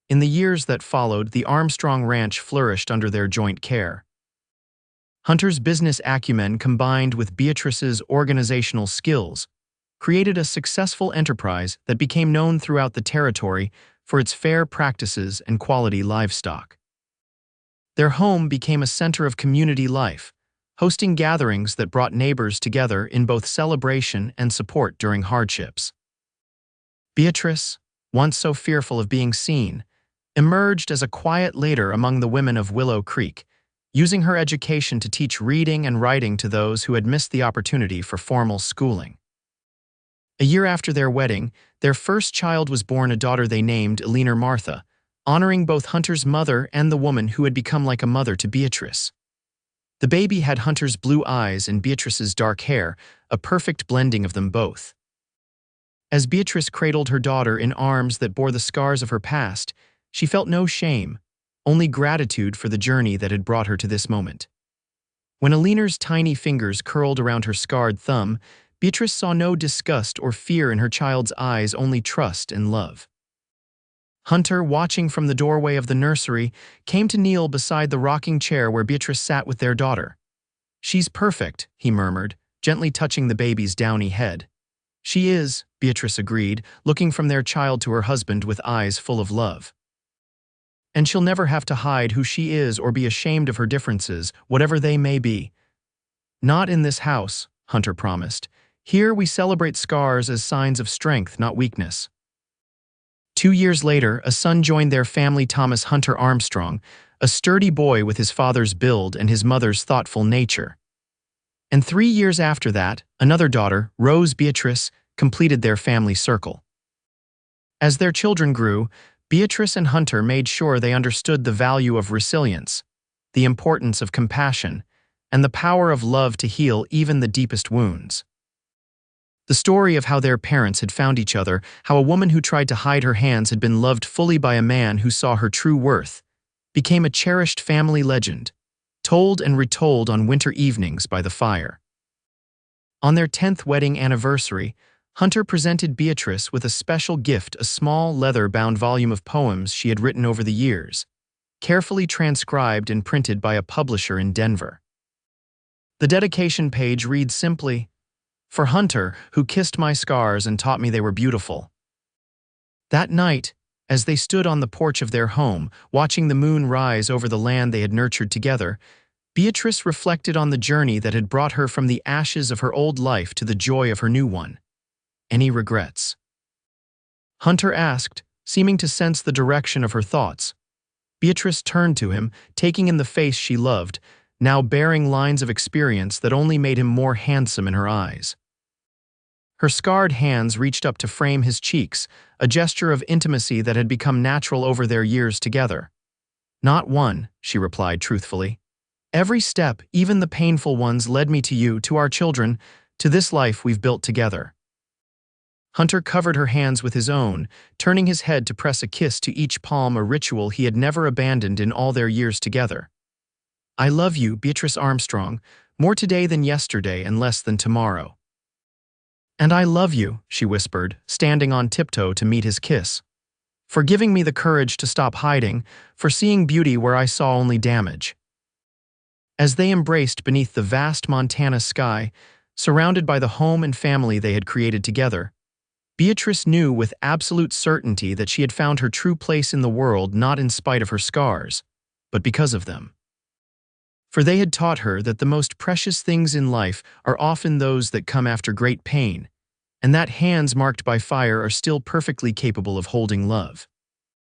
[SPEAKER 1] In the years that followed, the Armstrong Ranch flourished under their joint care. Hunter's business acumen, combined with Beatrice's organizational skills, created a successful enterprise that became known throughout the territory for its fair practices and quality livestock. Their home became a center of community life, hosting gatherings that brought neighbors together in both celebration and support during hardships. Beatrice, once so fearful of being seen, emerged as a quiet leader among the women of Willow Creek, using her education to teach reading and writing to those who had missed the opportunity for formal schooling. A year after their wedding, their first child was born, a daughter they named Eleanor Martha, honoring both Hunter's mother and the woman who had become like a mother to Beatrice. The baby had Hunter's blue eyes and Beatrice's dark hair, a perfect blending of them both. As Beatrice cradled her daughter in arms that bore the scars of her past, she felt no shame, only gratitude for the journey that had brought her to this moment. When Eleanor's tiny fingers curled around her scarred thumb, Beatrice saw no disgust or fear in her child's eyes, only trust and love. Hunter, watching from the doorway of the nursery, came to kneel beside the rocking chair where Beatrice sat with their daughter. "She's perfect," he murmured, gently touching the baby's downy head. "She is," Beatrice agreed, looking from their child to her husband with eyes full of love. "And she'll never have to hide who she is or be ashamed of her differences, whatever they may be." "Not in this house," Hunter promised. "Here we celebrate scars as signs of strength, not weakness." 2 years later, a son joined their family, Thomas Hunter Armstrong, a sturdy boy with his father's build and his mother's thoughtful nature. And 3 years after that, another daughter, Rose Beatrice, completed their family circle. As their children grew, Beatrice and Hunter made sure they understood the value of resilience, the importance of compassion, and the power of love to heal even the deepest wounds. The story of how their parents had found each other, how a woman who tried to hide her hands had been loved fully by a man who saw her true worth, became a cherished family legend, told and retold on winter evenings by the fire. On their 10th wedding anniversary, Hunter presented Beatrice with a special gift, a small leather-bound volume of poems she had written over the years, carefully transcribed and printed by a publisher in Denver. The dedication page reads simply, "For Hunter, who kissed my scars and taught me they were beautiful." That night, as they stood on the porch of their home, watching the moon rise over the land they had nurtured together, Beatrice reflected on the journey that had brought her from the ashes of her old life to the joy of her new one. "Any regrets?" Hunter asked, seeming to sense the direction of her thoughts. Beatrice turned to him, taking in the face she loved, now bearing lines of experience that only made him more handsome in her eyes. Her scarred hands reached up to frame his cheeks, a gesture of intimacy that had become natural over their years together. "Not one," she replied truthfully. "Every step, even the painful ones, led me to you, to our children, to this life we've built together." Hunter covered her hands with his own, turning his head to press a kiss to each palm, a ritual he had never abandoned in all their years together. "I love you, Beatrice Armstrong, more today than yesterday and less than tomorrow." "And I love you," she whispered, standing on tiptoe to meet his kiss. "For giving me the courage to stop hiding, for seeing beauty where I saw only damage." As they embraced beneath the vast Montana sky, surrounded by the home and family they had created together, Beatrice knew with absolute certainty that she had found her true place in the world, not in spite of her scars, but because of them. For they had taught her that the most precious things in life are often those that come after great pain, and that hands marked by fire are still perfectly capable of holding love.